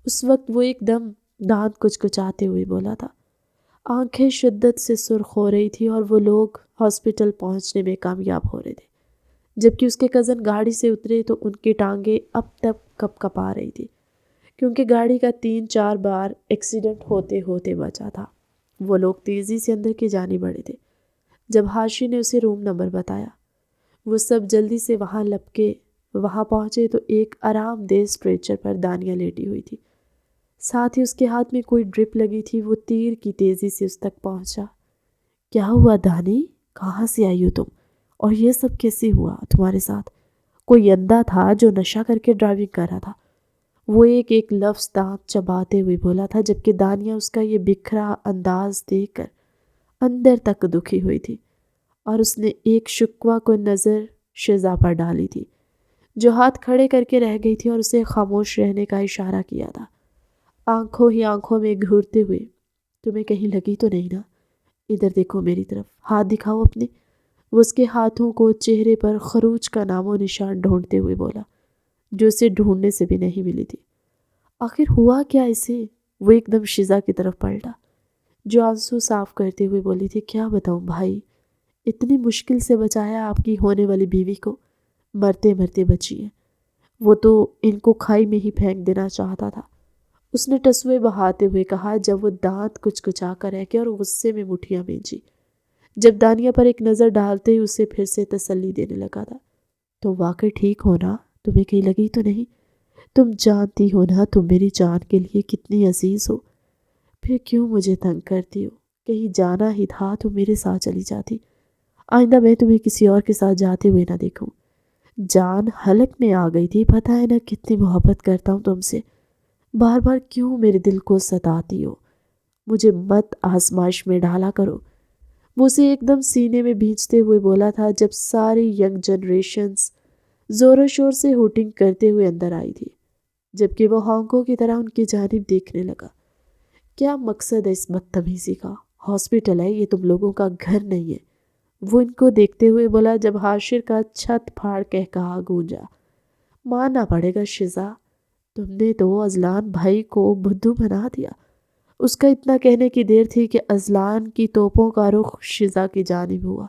اس وقت وہ ایک دم دانت کچکچاتے ہوئے بولا تھا۔ آنکھیں شدت سے سرخ ہو رہی تھی اور وہ لوگ ہاسپٹل پہنچنے میں کامیاب ہو رہے تھے، جبکہ اس کے کزن گاڑی سے اترے تو ان کی ٹانگیں اب تک کپ کپا رہی تھی، کیونکہ گاڑی کا 3-4 بار ایکسیڈنٹ ہوتے ہوتے بچا تھا۔ وہ لوگ تیزی سے اندر کی جانب بڑھے تھے۔ جب حاشی نے اسے روم نمبر بتایا، وہ سب جلدی سے وہاں لپکے وہاں پہنچے تو ایک آرام دہ اسٹریچر پر دانیہ لیٹی ہوئی تھی، ساتھ ہی اس کے ہاتھ میں کوئی ڈرپ لگی تھی۔ وہ تیر کی تیزی سے اس تک پہنچا۔ کیا ہوا دانی؟ کہاں سے آئی ہو تم؟ اور یہ سب کیسے ہوا تمہارے ساتھ؟ کوئی اندھا تھا جو نشہ کر کے ڈرائیونگ کر رہا تھا؟ وہ ایک ایک لفظ دانت چباتے ہوئے بولا تھا، جبکہ دانیہ اس کا یہ بکھرا انداز دیکھ کر اندر تک دکھی ہوئی تھی، اور اس نے ایک شکوہ کو نظر شزا پر ڈالی تھی، جو ہاتھ کھڑے کر کے رہ گئی تھی اور اسے خاموش رہنے کا اشارہ کیا تھا، آنکھوں ہی آنکھوں میں گھورتے ہوئے۔ تمہیں کہیں لگی تو نہیں نا؟ ادھر دیکھو میری طرف، ہاتھ دکھاؤ اپنے۔ وہ اس کے ہاتھوں کو چہرے پر خروج کا نام و نشان ڈھونڈتے ہوئے بولا، جو اسے ڈھونڈنے سے بھی نہیں ملی تھی۔ آخر ہوا کیا اسے؟ وہ ایک دم شزا کی طرف پلٹا، جو آنسو صاف کرتے ہوئے بولی تھی، کیا بتاؤں بھائی، اتنی مشکل سے بچایا آپ کی ہونے والی بیوی کو، مرتے مرتے بچی ہے۔ وہ تو ان کو کھائی میں ہی پھینک دینا چاہتا تھا، اس نے ٹسوے بہاتے ہوئے کہا، جب وہ دانت کچکچا کر رہ گیا اور غصے میں مٹھیاں بھیجی۔ جب دانیہ پر ایک نظر ڈالتے ہی اسے پھر سے تسلی دینے لگا تھا، تو واقعی ٹھیک ہونا؟ تمہیں کہیں لگی تو نہیں؟ تم جانتی ہو نا تم میری جان کے لیے کتنی عزیز ہو، پھر کیوں مجھے تنگ کرتی ہو؟ کہیں جانا ہی تھا تو میرے ساتھ چلی جاتی، آئندہ میں تمہیں کسی اور کے ساتھ جاتے ہوئے نہ دیکھوں۔ جان حلق میں آ گئی تھی، پتہ ہے نا کتنی محبت کرتا ہوں تم سے، بار بار کیوں میرے دل کو ستاتی ہو؟ مجھے مت آزمائش میں ڈالا کرو۔ وہ اسے ایک دم سینے میں بھینچتے ہوئے بولا تھا، جب ساری ینگ جنریشنز زور و شور سے ہوٹنگ کرتے ہوئے اندر آئی تھی، جبکہ وہ ہانکوں کی طرح ان کی جانب دیکھنے لگا۔ کیا مقصد ہے اس بدتمیزی کا؟ ہاسپٹل ہے یہ، تم لوگوں کا گھر نہیں ہے، وہ ان کو دیکھتے ہوئے بولا، جب حاشر کا چھت پھاڑ کہا گونجا۔ ماننا پڑے گا شزا، تم نے تو اذلان بھائی کو بدھو بنا دیا۔ اس کا اتنا کہنے کی دیر تھی کہ اذلان کی توپوں کا رخ شزا کی جانب ہوا۔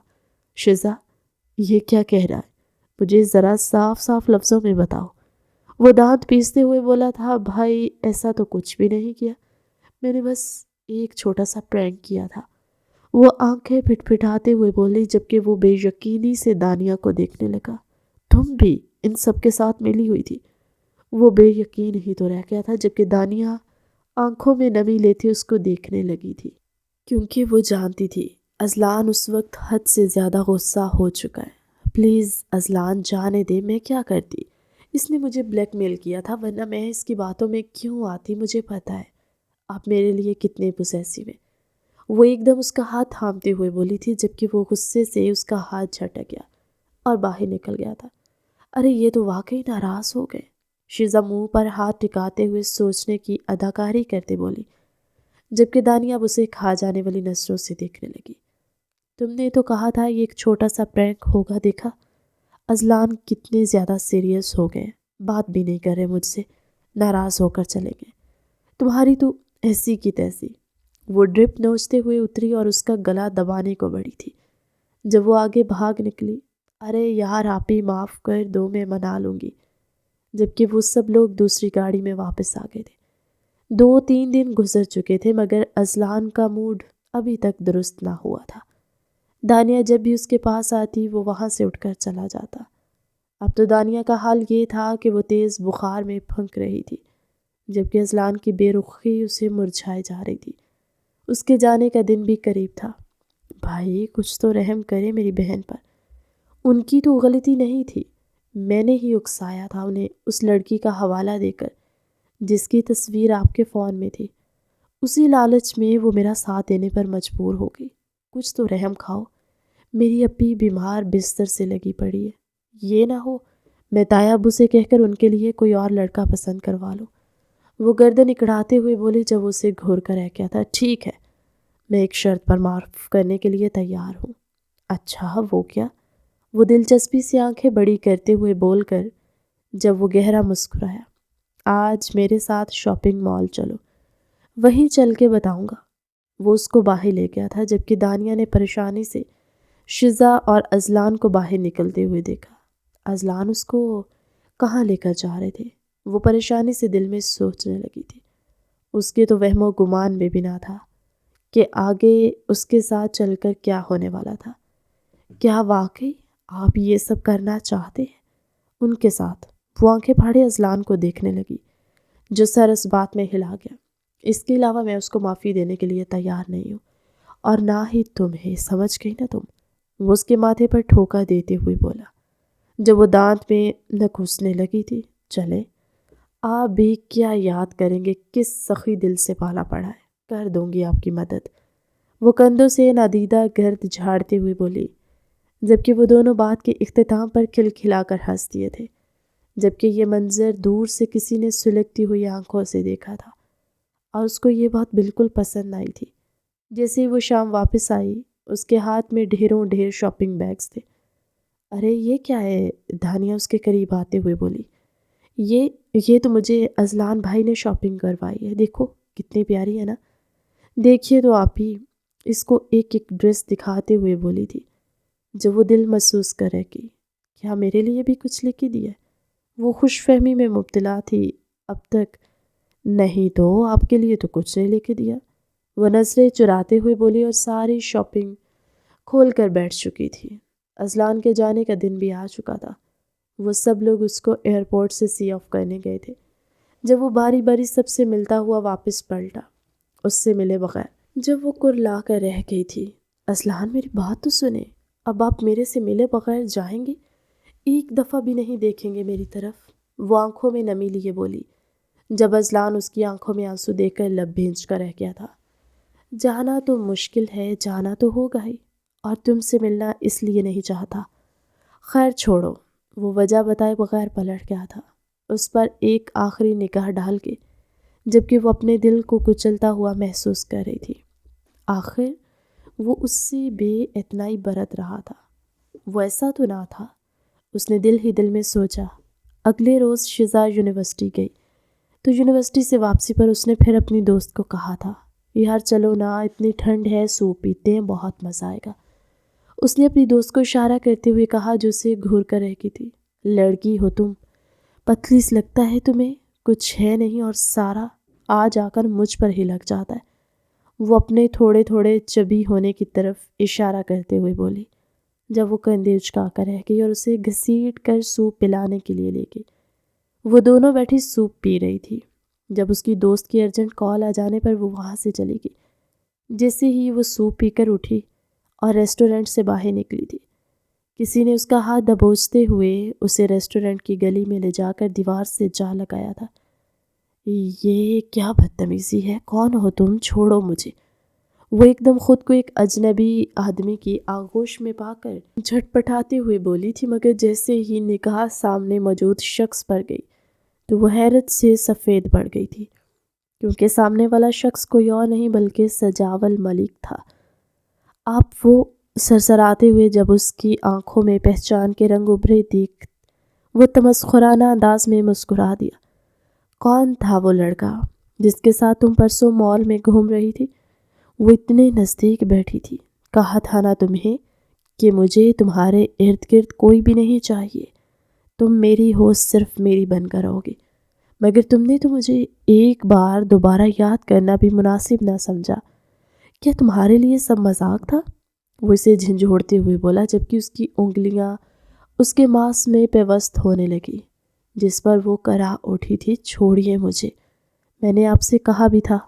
شزا، یہ کیا کہہ رہا ہے؟ مجھے ذرا صاف صاف لفظوں میں بتاؤ۔ وہ دانت پیستے ہوئے بولا تھا، بھائی ایسا تو کچھ بھی نہیں کیا، میں نے بس ایک چھوٹا سا پرینک کیا تھا۔ وہ آنکھیں پھٹ پھٹاتے ہوئے بولی، جبکہ وہ بے یقینی سے دانیہ کو دیکھنے لگا۔ تم بھی ان سب کے ساتھ ملی ہوئی تھی؟ وہ بے یقین ہی تو رہ گیا تھا، جبکہ دانیہ آنکھوں میں نمی لیتی اس کو دیکھنے لگی تھی، کیونکہ وہ جانتی تھی اذلان اس وقت حد سے زیادہ غصہ ہو چکا ہے۔ پلیز اذلان جانے دے، میں کیا کرتی؟ اس نے مجھے بلیک میل کیا تھا، ورنہ میں اس کی باتوں میں کیوں آتی؟ مجھے پتہ ہے آپ میرے لیے کتنے پوسیسیو ہیں۔ وہ ایک دم اس کا ہاتھ تھامتے ہوئے بولی تھی، جبکہ وہ غصے سے اس کا ہاتھ جھٹک گیا اور باہر نکل گیا تھا۔ ارے یہ تو واقعی ناراض ہو گئے، شزا منہ پر ہاتھ ٹکاتے ہوئے سوچنے کی اداکاری کرتے بولی، جبکہ دانیہ اب اسے کھا جانے والی نظروں سے دیکھنے لگی۔ تم نے تو کہا تھا یہ ایک چھوٹا سا پرینک ہوگا، دیکھا اذلان کتنے زیادہ سیریس ہو گئے، بات بھی نہیں کر رہے مجھ سے، ناراض ہو کر چلے گئے۔ تمہاری تو ایسی کی تیسی۔ وہ ڈرپ نوچتے ہوئے اتری اور اس کا گلا دبانے کو بڑھی تھی۔ جب وہ آگے بھاگ نکلی، ارے یار آپ ہی معاف کر دو، میں منا لوں گی، جبکہ وہ سب لوگ دوسری گاڑی میں واپس آ گئے تھے۔ 2-3 دن گزر چکے تھے، مگر اذلان کا موڈ ابھی تک درست نہ ہوا تھا۔ دانیہ جب بھی اس کے پاس آتی وہ وہاں سے اٹھ کر چلا جاتا۔ اب تو دانیہ کا حال یہ تھا کہ وہ تیز بخار میں پھنک رہی تھی، جبکہ اذلان کی بے رخی اسے مرجھائے جا رہی تھی۔ اس کے جانے کا دن بھی قریب تھا۔ بھائی کچھ تو رحم کرے میری بہن پر، ان کی تو غلطی نہیں تھی، میں نے ہی اکسایا تھا انہیں اس لڑکی کا حوالہ دے کر جس کی تصویر آپ کے فون میں تھی۔ اسی لالچ میں وہ میرا ساتھ دینے پر مجبور ہو گئی۔ کچھ تو رحم کھاؤ، میری اپی بیمار بستر سے لگی پڑی ہے، یہ نہ ہو میں تایا ابو سے کہہ کر ان کے لیے کوئی اور لڑکا پسند کروا لوں۔ وہ گردن اکڑاتے ہوئے بولے جب اسے گھور کر رہ گیا تھا، ٹھیک ہے میں ایک شرط پر معاف کرنے کے لیے تیار ہوں۔ اچھا وہ کیا؟ وہ دلچسپی سے آنکھیں بڑی کرتے ہوئے بول کر جب وہ گہرا مسکرایا، آج میرے ساتھ شاپنگ مال چلو، وہیں چل کے بتاؤں گا۔ وہ اس کو باہر لے گیا تھا جبکہ دانیہ نے پریشانی سے شزا اور اذلان کو باہر نکلتے ہوئے دیکھا۔ اذلان اس کو کہاں لے کر جا رہے تھے؟ وہ پریشانی سے دل میں سوچنے لگی تھی۔ اس کے تو وہم و گمان میں بھی نہ تھا کہ آگے اس کے ساتھ چل کر کیا ہونے والا تھا۔ کیا واقعی آپ یہ سب کرنا چاہتے ہیں ان کے ساتھ؟ وہ آنکھیں پھاڑے اذلان کو دیکھنے لگی جو سر اس بات میں ہلا گیا۔ اس کے علاوہ میں اس کو معافی دینے کے لیے تیار نہیں ہوں، اور نہ ہی تمہیں، سمجھ گئی نا تم؟ وہ اس کے ماتھے پر ٹھوکا دیتے ہوئے بولا جب وہ دانت میں نہ گھسنے لگی تھی۔ چلے آپ بھی کیا یاد کریں گے کس سخی دل سے پالا پڑا ہے، کر دوں گی آپ کی مدد۔ وہ کندھوں سے نادیدہ گرد جھاڑتے ہوئے بولی، جبکہ وہ دونوں بات کے اختتام پر کھلکھلا کر ہنس دیے تھے، جبکہ یہ منظر دور سے کسی نے سلگتی ہوئی آنکھوں سے دیکھا تھا اور اس کو یہ بات بالکل پسند آئی تھی۔ جیسے وہ شام واپس آئی اس کے ہاتھ میں ڈھیروں ڈھیر شاپنگ بیگز تھے۔ ارے یہ کیا ہے؟ دھانیہ اس کے قریب آتے ہوئے بولی، یہ تو مجھے اذلان بھائی نے شاپنگ کروائی ہے، دیکھو کتنی پیاری ہے نا؟ دیکھیے تو آپ ہی، اس کو ایک ایک ڈریس دکھاتے ہوئے بولی تھی جب وہ دل محسوس کرے گی کیا میرے لیے بھی کچھ لے کے دیا؟ وہ خوش فہمی میں مبتلا تھی اب تک۔ نہیں تو آپ کے لیے تو کچھ نہیں لے کے دیا، وہ نظریں چراتے ہوئے بولی اور ساری شاپنگ کھول کر بیٹھ چکی تھی۔ اذلان کے جانے کا دن بھی آ چکا تھا۔ وہ سب لوگ اس کو ایئرپورٹ سے سی آف کرنے گئے تھے جب وہ باری باری سب سے ملتا ہوا واپس پلٹا، اس سے ملے بغیر۔ جب وہ کرلا کر رہ گئی تھی، اذلان میری بات تو سنیں، اب آپ میرے سے ملے بغیر جائیں گے؟ ایک دفعہ بھی نہیں دیکھیں گے میری طرف؟ وہ آنکھوں میں نمی لیے بولی جب اذلان اس کی آنکھوں میں آنسو دیکھ کر لب بھینچ کر رہ گیا تھا۔ جانا تو مشکل ہے، جانا تو ہوگا ہی، اور تم سے ملنا اس لیے نہیں چاہتا۔ خیر چھوڑو، وہ وجہ بتائے بغیر پلٹ گیا تھا اس پر ایک آخری نگاہ ڈال کے، جبکہ وہ اپنے دل کو کچلتا ہوا محسوس کر رہی تھی۔ آخر وہ اس سے بے اعتنائی برت رہا تھا، وہ ایسا تو نہ تھا۔ اس نے دل ہی دل میں سوچا۔ اگلے روز شزا یونیورسٹی گئی تو یونیورسٹی سے واپسی پر اس نے پھر اپنی دوست کو کہا تھا، یار چلو نا، اتنی ٹھنڈ ہے، سوپ پیتے ہیں، بہت مزہ آئے گا۔ اس نے اپنی دوست کو اشارہ کرتے ہوئے کہا جو اسے گھور کر رہ گئی تھی، لڑکی ہو تم، پتلی سی لگتا ہے تمہیں، کچھ ہے نہیں اور سارا آ جا کر مجھ پر ہی لگ جاتا ہے۔ وہ اپنے تھوڑے تھوڑے چبی ہونے کی طرف اشارہ کرتے ہوئے بولی جب وہ کندھے اچکا کر رہ گئی اور اسے گھسیٹ کر سوپ پلانے کے لیے لے گئی۔ وہ دونوں بیٹھی سوپ پی رہی تھی جب اس کی دوست کی ارجنٹ کال آ جانے پر وہ وہاں سے چلی گئی۔ جیسے ہی وہ سوپ پی کر اٹھی اور ریسٹورنٹ سے باہر نکلی تھی، کسی نے اس کا ہاتھ دبوچتے ہوئے اسے ریسٹورنٹ کی گلی میں لے جا کر دیوار سے جا لگایا تھا۔ یہ کیا بدتمیزی ہے؟ کون ہو تم؟ چھوڑو مجھے۔ وہ ایک دم خود کو ایک اجنبی آدمی کی آغوش میں پا کر جھٹپٹاتے ہوئے بولی تھی، مگر جیسے ہی نگاہ سامنے موجود شخص پر گئی تو وہ حیرت سے سفید پڑ گئی تھی، کیونکہ سامنے والا شخص کوئی اور نہیں بلکہ سجاول ملک تھا۔ آپ وہ سرسراتے ہوئے جب اس کی آنکھوں میں پہچان کے رنگ ابھرے دیکھ وہ تمسخرانہ انداز میں مسکرا دیا۔ کون تھا وہ لڑکا جس کے ساتھ تم پرسوں مال میں گھوم رہی تھی؟ وہ اتنے نزدیک بیٹھی تھی۔ کہا تھا نا تمہیں کہ مجھے تمہارے ارد گرد کوئی بھی نہیں چاہیے، تم میری ہو، صرف میری بن کر رہو گی، مگر تم نے تو مجھے ایک بار دوبارہ یاد کرنا بھی مناسب نہ سمجھا۔ کیا تمہارے لیے سب مذاق تھا؟ وہ اسے جھنجھوڑتے ہوئے بولا جبکہ اس کی انگلیاں اس کے ماس میں پیوست ہونے لگی جس پر وہ کرا اٹھی تھی۔ چھوڑیے مجھے، میں نے آپ سے کہا بھی تھا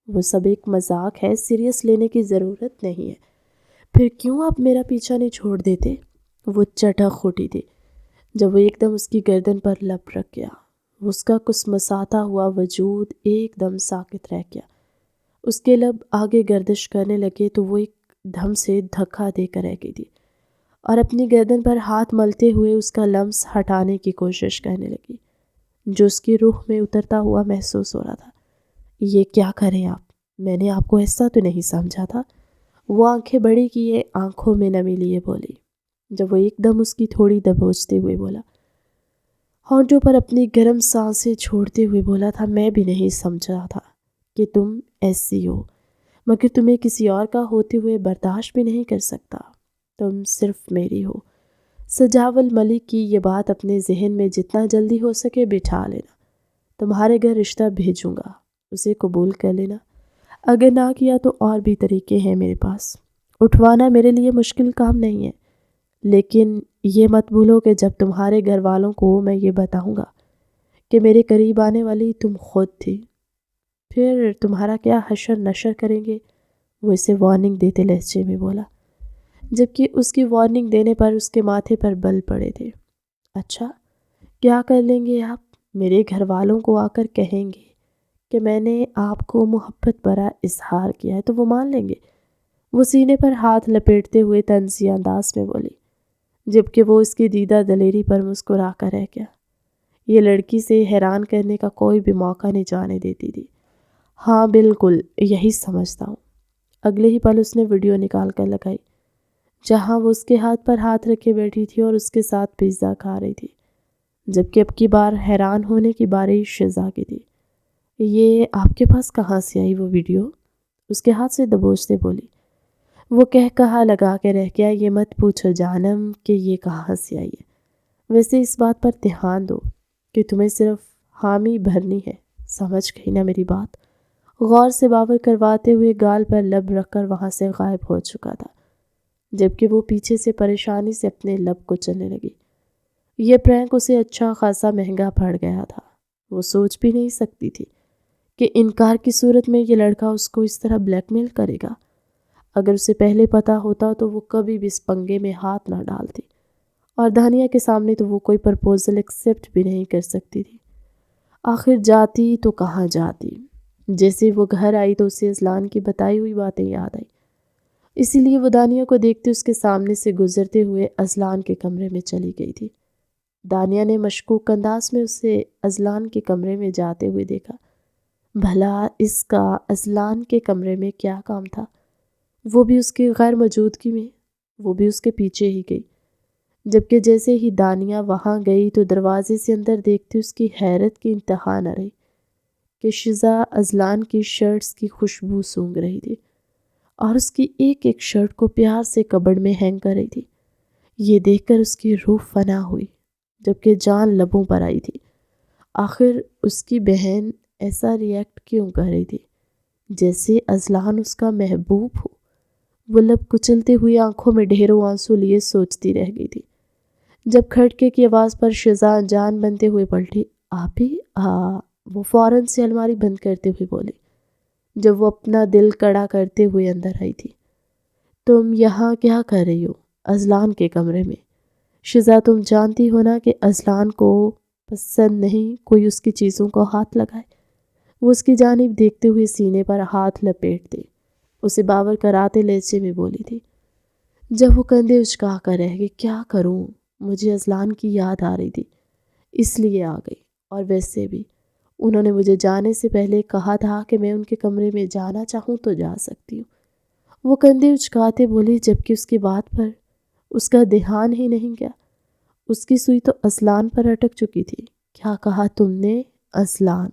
وہ سب ایک مذاق ہے، سیریس لینے کی ضرورت نہیں ہے۔ پھر کیوں آپ میرا پیچھا نہیں چھوڑ دیتے؟ وہ چٹخ اٹھی تھی جب وہ ایک دم اس کی گردن پر لب رکھ گیا۔ اس کا کسمساتا ہوا وجود ایک دم ساکت رہ گیا۔ اس کے لب آگے گردش کرنے لگے تو وہ ایک دم سے دھکا دے کر رہ گئی تھی اور اپنی گردن پر ہاتھ ملتے ہوئے اس کا لمس ہٹانے کی کوشش کرنے لگی، جو اس کی روح میں اترتا ہوا محسوس ہو رہا تھا۔ یہ کیا کریں آپ؟ میں نے آپ کو ایسا تو نہیں سمجھا تھا۔ وہ آنکھیں بڑی کیے آنکھوں میں نمی لیے بولی، جب وہ ایک دم اس کی تھوڑی دبوچتے ہوئے بولا، ہونٹوں پر اپنی گرم سانسیں چھوڑتے ہوئے بولا تھا، میں بھی نہیں سمجھا تھا کہ تم ایسی ہو، مگر تمہیں کسی اور کا ہوتے ہوئے برداشت بھی نہیں کر سکتا۔ تم صرف میری ہو۔ سجاول ملک کی یہ بات اپنے ذہن میں جتنا جلدی ہو سکے بٹھا لینا۔ تمہارے گھر رشتہ بھیجوں گا، اسے قبول کر لینا۔ اگر نہ کیا تو اور بھی طریقے ہیں میرے پاس۔ اٹھوانا میرے لیے مشکل کام نہیں ہے، لیکن یہ مت بھولو کہ جب تمہارے گھر والوں کو میں یہ بتاؤں گا کہ میرے قریب آنے والی تم خود تھی، پھر تمہارا کیا حشر نشر کریں گے؟ وہ اسے وارننگ دیتے لہجے میں بولا، جبکہ اس کی وارننگ دینے پر اس کے ماتھے پر بل پڑے تھے۔ اچھا، کیا کر لیں گے آپ؟ میرے گھر والوں کو آ کر کہیں گے کہ میں نے آپ کو محبت بھرا اظہار کیا ہے تو وہ مان لیں گے؟ وہ سینے پر ہاتھ لپیٹتے ہوئے طنزی انداز میں بولی، جبکہ وہ اس کی دیدہ دلیری پر مسکرا کر رہ گیا۔ یہ لڑکی سے حیران کرنے کا کوئی بھی موقع نہیں جانے دیتی تھی۔ ہاں بالکل یہی سمجھتا ہوں۔ اگلے ہی پل اس نے ویڈیو نکال کر لگائی جہاں وہ اس کے ہاتھ پر ہاتھ رکھے بیٹھی تھی اور اس کے ساتھ پیزا کھا رہی تھی، جبکہ اب کی بار حیران ہونے کی باری شزا کی تھی۔ یہ آپ کے پاس کہاں سے آئی وہ ویڈیو؟ اس کے ہاتھ سے دبوچتے بولی۔ وہ کہا لگا کے رہ گیا، یہ مت پوچھو جانم کہ یہ کہاں سے آئی ہے۔ ویسے اس بات پر دھیان دو کہ تمہیں صرف حامی بھرنی ہے، سمجھ گئی نا میری بات؟ غور سے باور کرواتے ہوئے گال پر لب رکھ کر وہاں سے غائب ہو چکا تھا، جبکہ وہ پیچھے سے پریشانی سے اپنے لب کو چلنے لگی۔ یہ پرینک اسے اچھا خاصا مہنگا پڑ گیا تھا۔ وہ سوچ بھی نہیں سکتی تھی کہ انکار کی صورت میں یہ لڑکا اس کو اس طرح بلیک میل کرے گا۔ اگر اسے پہلے پتہ ہوتا تو وہ کبھی بھی اس پنگے میں ہاتھ نہ ڈالتی، اور دانیہ کے سامنے تو وہ کوئی پرپوزل ایکسیپٹ بھی نہیں کر سکتی تھی۔ آخر جاتی تو کہاں جاتی؟ جیسے وہ گھر آئی تو اسے اذلان کی بتائی ہوئی باتیں یاد آئی، اسی لیے وہ دانیہ کو دیکھتے اس کے سامنے سے گزرتے ہوئے اذلان کے کمرے میں چلی گئی تھی۔ دانیہ نے مشکوک انداز میں اسے اذلان کے کمرے میں جاتے ہوئے دیکھا۔ بھلا اس کا اذلان کے کمرے میں کیا کام تھا؟ وہ بھی اس کی غیر موجودگی میں، وہ بھی اس کے پیچھے ہی گئی، جبکہ جیسے ہی دانیہ وہاں گئی تو دروازے سے اندر دیکھتے اس کی حیرت کی انتہا نہ رہی کہ شزا اذلان کی شرٹس کی خوشبو سونگھ رہی تھی اور اس کی ایک ایک شرٹ کو پیار سے کبڑ میں ہینگ کر رہی تھی۔ یہ دیکھ کر اس کی روح فنا ہوئی، جبکہ جان لبوں پر آئی تھی۔ آخر اس کی بہن ایسا ریئیکٹ کیوں کر رہی تھی جیسے اذلان اس کا محبوب ہو؟ وہ لب کچلتے ہوئی آنکھوں میں ڈھیروں آنسو لیے سوچتی رہ گئی تھی، جب کھڑکے کی آواز پر شزا جان بنتے ہوئے پلٹی۔ آپ ہی؟ وہ فوراً سے الماری بند کرتے ہوئے بولی، جب وہ اپنا دل کڑا کرتے ہوئے اندر آئی تھی۔ تم یہاں کیا کر رہی ہو؟ اذلان کے کمرے میں۔ شزا تم جانتی ہو نا کہ اذلان کو پسند نہیں کوئی اس کی چیزوں کو ہاتھ لگائے۔ وہ اس کی جانب دیکھتے ہوئے سینے پر ہاتھ لپیٹتے اسے باور کراتے لہجے میں بولی تھی، جب وہ کندھے اچکا کر رہ گئی۔ کیا کروں؟ مجھے اذلان کی یاد آ رہی تھی اس لیے آ گئی، اور ویسے بھی انہوں نے مجھے جانے سے پہلے کہا تھا کہ میں ان کے کمرے میں جانا چاہوں تو جا سکتی ہوں۔ وہ کندھے اچکاتے بولی، جبکہ اس کی بات پر اس کا دھیان ہی نہیں گیا۔ اس کی سوئی تو اذلان پر اٹک چکی تھی۔ کیا کہا تم نے؟ اذلان؟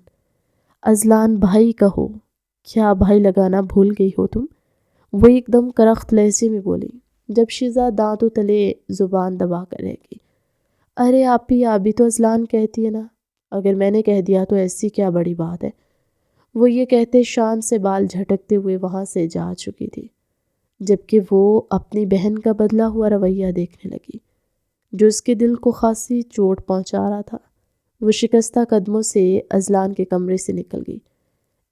اذلان بھائی کہو۔ کیا بھائی لگانا بھول گئی ہو تم؟ وہ ایک دم کرخت لہجے میں بولی، جب شزا دانتوں تلے زبان دبا کر رہ گئی۔ ارے آپ بھی تو اذلان کہتی ہے نا، اگر میں نے کہہ دیا تو ایسی کیا بڑی بات ہے؟ وہ یہ کہتے شان سے بال جھٹکتے ہوئے وہاں سے جا چکی تھی، جبکہ وہ اپنی بہن کا بدلا ہوا رویہ دیکھنے لگی جو اس کے دل کو خاصی چوٹ پہنچا رہا تھا۔ وہ شکستہ قدموں سے اذلان کے کمرے سے نکل گئی۔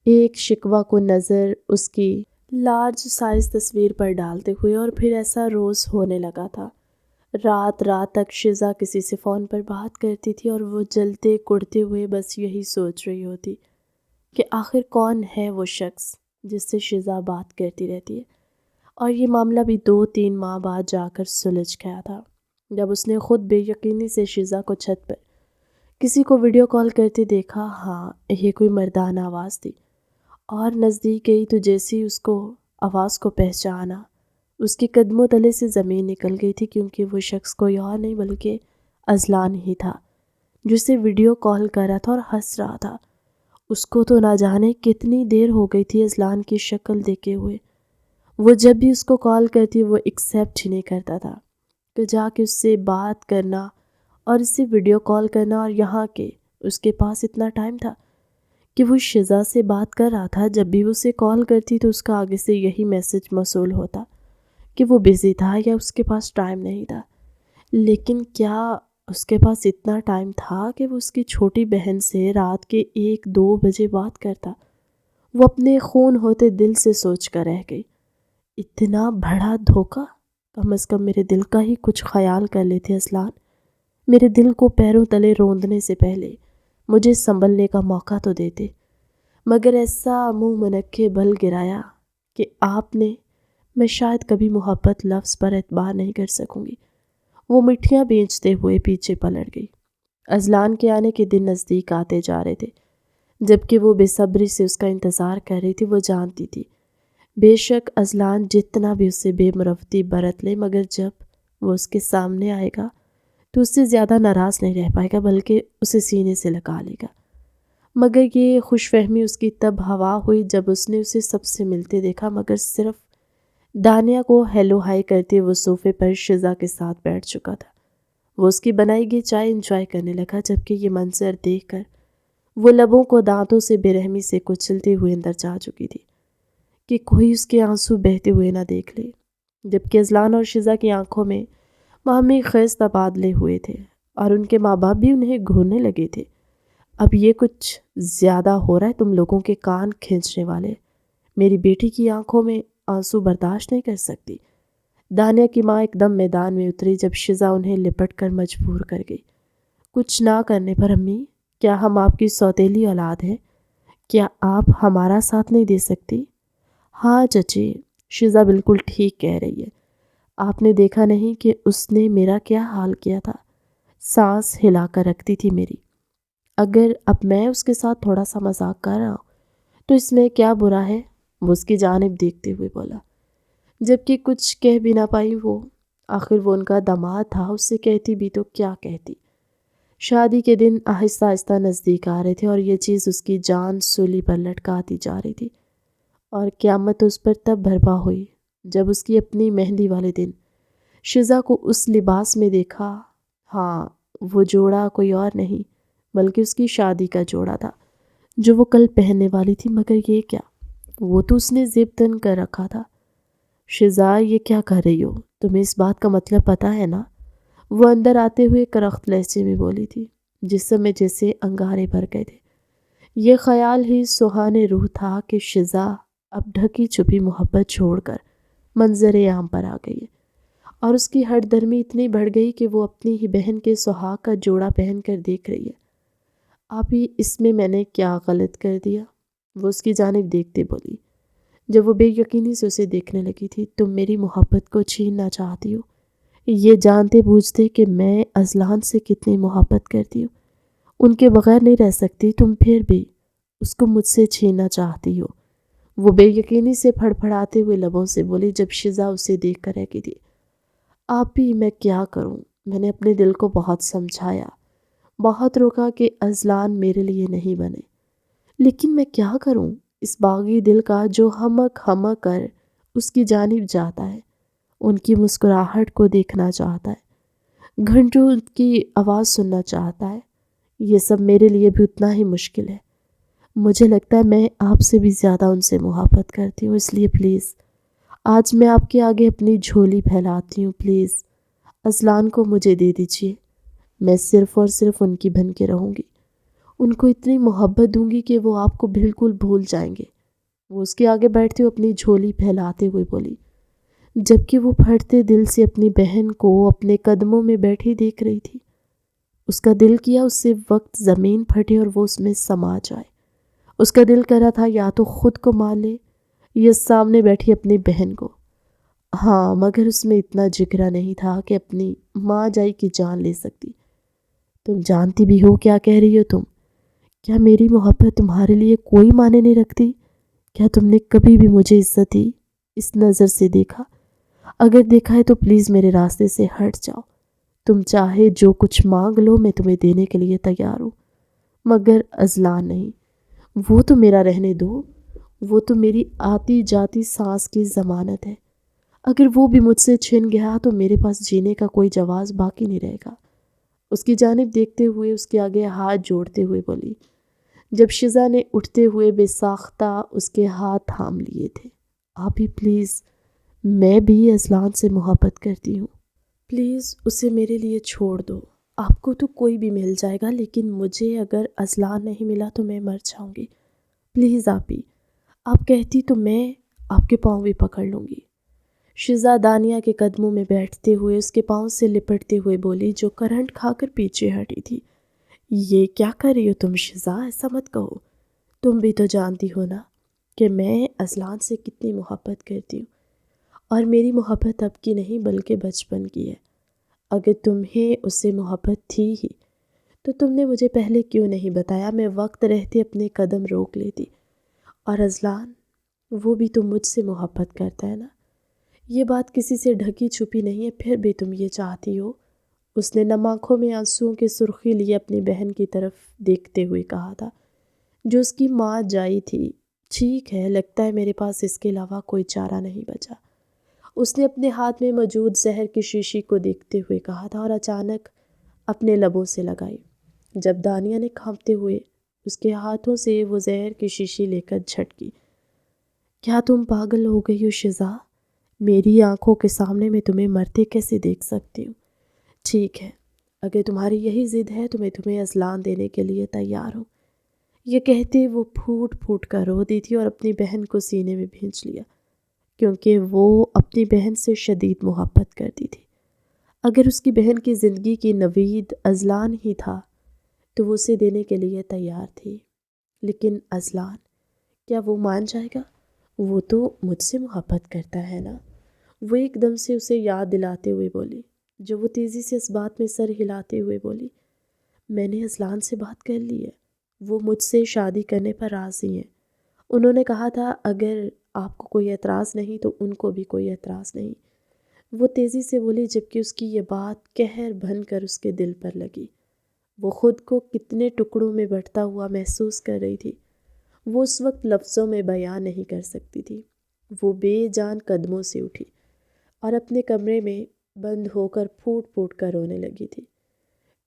ایک شکوہ کو نظر اس کی لارج سائز تصویر پر ڈالتے ہوئے، اور پھر ایسا روز ہونے لگا تھا۔ رات رات تک شزا کسی سے فون پر بات کرتی تھی اور وہ جلتے کڑتے ہوئے بس یہی سوچ رہی ہوتی کہ آخر کون ہے وہ شخص جس سے شزا بات کرتی رہتی ہے۔ اور یہ معاملہ بھی 2-3 ماہ بعد جا کر سلجھ گیا تھا، جب اس نے خود بے یقینی سے شزا کو چھت پر کسی کو ویڈیو کال کرتے دیکھا۔ ہاں، یہ کوئی مردانہ آواز تھی، اور نزدیک گئی تو جیسی اس کو آواز کو پہچانا، اس کے قدموں تلے سے زمین نکل گئی تھی، کیونکہ وہ شخص کوئی اور نہیں بلکہ اذلان ہی تھا، جسے ویڈیو کال کر رہا تھا اور ہنس رہا تھا۔ اس کو تو نہ جانے کتنی دیر ہو گئی تھی اذلان کی شکل دیکھے ہوئے۔ وہ جب بھی اس کو کال کرتی وہ ایکسیپٹ ہی نہیں کرتا تھا، تو جا کے اس سے بات کرنا اور اس سے ویڈیو کال کرنا، اور یہاں کہ اس کے پاس اتنا ٹائم تھا کہ وہ شزا سے بات کر رہا تھا۔ جب بھی وہ اسے کال کرتی تو اس کا آگے سے یہی میسج موصول ہوتا کہ وہ بزی تھا یا اس کے پاس ٹائم نہیں تھا۔ لیکن کیا اس کے پاس اتنا ٹائم تھا کہ وہ اس کی چھوٹی بہن سے رات کے 1-2 بجے بات کرتا؟ وہ اپنے خون ہوتے دل سے سوچ کر رہ گئی، اتنا بڑا دھوکہ! کم از کم میرے دل کا ہی کچھ خیال کر لیتے اذلان، میرے دل کو پیروں تلے روندنے سے پہلے مجھے سنبھلنے کا موقع تو دیتے۔ مگر ایسا منہ منکے بل گرایا کہ آپ نے، میں شاید کبھی محبت لفظ پر اعتبار نہیں کر سکوں گی۔ وہ مٹھیاں بیچتے ہوئے پیچھے پلٹ گئی۔ اذلان کے آنے کے دن نزدیک آتے جا رہے تھے، جبکہ وہ بے صبری سے اس کا انتظار کر رہی تھی۔ وہ جانتی تھی بے شک اذلان جتنا بھی اس سے بے مروتی برت لے، مگر جب وہ اس کے سامنے آئے گا تو اس سے زیادہ ناراض نہیں رہ پائے گا، بلکہ اسے سینے سے لگا لے گا۔ مگر یہ خوش فہمی اس کی تب ہوا ہوئی جب اس نے اسے سب سے ملتے دیکھا، مگر صرف دانیہ کو ہیلو ہائی کرتے وہ صوفے پر شزا کے ساتھ بیٹھ چکا تھا۔ وہ اس کی بنائی گئی چائے انجوائے کرنے لگا، جبکہ یہ منظر دیکھ کر وہ لبوں کو دانتوں سے بے رحمی سے کچلتے ہوئے اندر جا چکی تھی کہ کوئی اس کے آنسو بہتے ہوئے نہ دیکھ لے۔ جبکہ اذلان اور شزا کی آنکھوں میں باہمی خیز تبادلے ہوئے تھے، اور ان کے ماں باپ بھی انہیں گھورنے لگے تھے۔ اب یہ کچھ زیادہ ہو رہا ہے، تم لوگوں کے کان کھینچنے والے، میری بیٹی کی آنکھوں میں آنسو برداشت نہیں کر سکتی۔ دانیہ کی ماں ایک دم میدان میں اتری جب شزا انہیں لپٹ کر مجبور کر گئی۔ کچھ نہ کرنے پر امی، کیا ہم آپ کی سوتیلی اولاد ہیں؟ کیا آپ ہمارا ساتھ نہیں دے سکتی؟ ہاں چچی، شزا بالکل ٹھیک کہہ رہی ہے۔ آپ نے دیکھا نہیں کہ اس نے میرا کیا حال کیا تھا؟ سانس ہلا کر رکھتی تھی میری۔ اگر اب میں اس کے ساتھ تھوڑا سا مذاق کر رہا ہوں تو اس میں کیا برا ہے؟ وہ اس کی جانب دیکھتے ہوئے بولا، جبکہ کچھ کہہ بھی نہ پائی وہ۔ آخر وہ ان کا داماد تھا، اس سے کہتی بھی تو کیا کہتی۔ شادی کے دن آہستہ آہستہ نزدیک آ رہے تھے، اور یہ چیز اس کی جان سولی پر لٹکاتی جا رہی تھی، اور قیامت اس پر تب برپا ہوئی جب اس کی اپنی مہندی والے دن شزا کو اس لباس میں دیکھا۔ ہاں، وہ جوڑا کوئی اور نہیں بلکہ اس کی شادی کا جوڑا تھا جو وہ کل پہننے والی تھی۔ مگر یہ کیا؟ وہ تو اس نے زیب تن کر رکھا تھا۔ شزا، یہ کیا کر رہی ہو؟ تمہیں اس بات کا مطلب پتہ ہے نا؟ وہ اندر آتے ہوئے کرخت لہجے میں بولی تھی، جسم میں جیسے انگارے بھر گئے تھے۔ یہ خیال ہی سہانے روح تھا کہ شزا اب ڈھکی چھپی محبت چھوڑ کر منظر عام پر آ گئی ہے، اور اس کی ہٹ درمی اتنی بڑھ گئی کہ وہ اپنی ہی بہن کے سہاگ کا جوڑا پہن کر دیکھ رہی ہے۔ آپ ہی، اس میں میں نے کیا غلط کر دیا؟ وہ اس کی جانب دیکھتے بولی جب وہ بے یقینی سے اسے دیکھنے لگی تھی۔ تم میری محبت کو چھیننا چاہتی ہو، یہ جانتے بوجھتے کہ میں اذلان سے کتنی محبت کرتی ہوں، ان کے بغیر نہیں رہ سکتی، تم پھر بھی اس کو مجھ سے چھیننا چاہتی ہو۔ وہ بے یقینی سے پھڑ پھڑاتے ہوئے لبوں سے بولی جب شزا اسے دیکھ کر رہ گئی تھی۔ آپ بھی، میں کیا کروں؟ میں نے اپنے دل کو بہت سمجھایا، بہت روکا کہ اذلان میرے لیے نہیں بنے، لیکن میں کیا کروں؟ اس باغی دل کا جو ہمک ہمک کر اس کی جانب جاتا ہے، ان کی مسکراہٹ کو دیکھنا چاہتا ہے، گھنٹوں کی آواز سننا چاہتا ہے، یہ سب میرے لیے بھی اتنا ہی مشکل ہے۔ مجھے لگتا ہے میں آپ سے بھی زیادہ ان سے محبت کرتی ہوں، اس لیے پلیز آج میں آپ کے آگے اپنی جھولی پھیلاتی ہوں، پلیز اذلان کو مجھے دے دیجیے، میں صرف اور صرف ان کی بن کے رہوں گی، ان کو اتنی محبت دوں گی کہ وہ آپ کو بالکل بھول جائیں گے۔ وہ اس کے آگے بیٹھتے ہوئے اپنی جھولی پھیلاتے ہوئے بولی، جبکہ وہ پھٹتے دل سے اپنی بہن کو اپنے قدموں میں بیٹھی دیکھ رہی تھی۔ اس کا دل کیا اس سے وقت زمین پھٹے اور وہ اس میں سما جائے۔ اس کا دل کر رہا تھا یا تو خود کو مار لے یا سامنے بیٹھی اپنی بہن کو۔ ہاں، مگر اس میں اتنا جگرا نہیں تھا کہ اپنی ماں جائی کی جان لے سکتی۔ تم جانتی بھی ہو کیا کہہ رہی ہو تم؟ کیا میری محبت تمہارے لیے کوئی معنی نہیں رکھتی؟ کیا تم نے کبھی بھی مجھے عزت دی، اس نظر سے دیکھا؟ اگر دیکھا ہے تو پلیز میرے راستے سے ہٹ جاؤ۔ تم چاہے جو کچھ مانگ لو، میں تمہیں دینے کے لیے تیار ہوں، مگر اذلان نہیں۔ وہ تو میرا رہنے دو، وہ تو میری آتی جاتی سانس کی ضمانت ہے۔ اگر وہ بھی مجھ سے چھن گیا تو میرے پاس جینے کا کوئی جواز باقی نہیں رہے گا۔ اس کی جانب دیکھتے ہوئے اس کے آگے ہاتھ جوڑتے ہوئے بولی، جب شزا نے اٹھتے ہوئے بے ساختہ اس کے ہاتھ تھام لیے تھے۔ آپ بھی پلیز، میں بھی اذلان سے محبت کرتی ہوں، پلیز اسے میرے لیے چھوڑ دو۔ آپ کو تو کوئی بھی مل جائے گا، لیکن مجھے اگر اذلان نہیں ملا تو میں مر جاؤں گی۔ پلیز آپ کہتی تو میں آپ کے پاؤں بھی پکڑ لوں گی۔ شزا دانیہ کے قدموں میں بیٹھتے ہوئے اس کے پاؤں سے لپٹتے ہوئے بولی، جو کرنٹ کھا کر پیچھے ہٹی تھی، یہ کیا کر رہی ہو تم شزا؟ ایسا مت کہو۔ تم بھی تو جانتی ہو نا کہ میں اذلان سے کتنی محبت کرتی ہوں، اور میری محبت اب کی نہیں بلکہ بچپن کی ہے۔ اگر تمہیں اس سے محبت تھی ہی تو تم نے مجھے پہلے کیوں نہیں بتایا؟ میں وقت رہتے اپنے قدم روک لیتی۔ اور اذلان، وہ بھی تو مجھ سے محبت کرتا ہے نا، یہ بات کسی سے ڈھکی چھپی نہیں ہے، پھر بھی تم یہ چاہتی ہو؟ اس نے نم آنکھوں میں آنسوؤں کی سرخی لیے اپنی بہن کی طرف دیکھتے ہوئے کہا تھا، جو اس کی ماں جائی تھی۔ ٹھیک ہے، لگتا ہے میرے پاس اس کے علاوہ کوئی چارہ نہیں بچا۔ اس نے اپنے ہاتھ میں موجود زہر کی شیشی کو دیکھتے ہوئے کہا تھا، اور اچانک اپنے لبوں سے لگائی۔ جب دانیہ نے کانپتے ہوئے اس کے ہاتھوں سے وہ زہر کی شیشی لے کر جھٹکی۔ کیا تم پاگل ہو گئی ہو شزا؟ میری آنکھوں کے سامنے میں تمہیں مرتے کیسے دیکھ سکتی ہوں؟ ٹھیک ہے، اگر تمہاری یہی ضد ہے تو میں تمہیں اذلان دینے کے لیے تیار ہوں۔ یہ کہتے وہ پھوٹ پھوٹ کر رو دی تھی اور اپنی بہن کو سینے میں بھینچ لیا، کیونکہ وہ اپنی بہن سے شدید محبت کرتی تھی۔ اگر اس کی بہن کی زندگی کی نوید اذلان ہی تھا تو وہ اسے دینے کے لیے تیار تھی، لیکن اذلان، کیا وہ مان جائے گا؟ وہ تو مجھ سے محبت کرتا ہے نا؟ وہ ایک دم سے اسے یاد دلاتے ہوئے بولی، جو وہ تیزی سے اس بات میں سر ہلاتے ہوئے بولی، میں نے اذلان سے بات کر لی ہے، وہ مجھ سے شادی کرنے پر راضی ہیں۔ انہوں نے کہا تھا اگر آپ کو کوئی اعتراض نہیں تو ان کو بھی کوئی اعتراض نہیں۔ وہ تیزی سے بولی، جبکہ اس کی یہ بات قہر بن کر اس کے دل پر لگی۔ وہ خود کو کتنے ٹکڑوں میں بٹتا ہوا محسوس کر رہی تھی، وہ اس وقت لفظوں میں بیان نہیں کر سکتی تھی۔ وہ بے جان قدموں سے اٹھی اور اپنے کمرے میں بند ہو کر پھوٹ پھوٹ کر رونے لگی تھی۔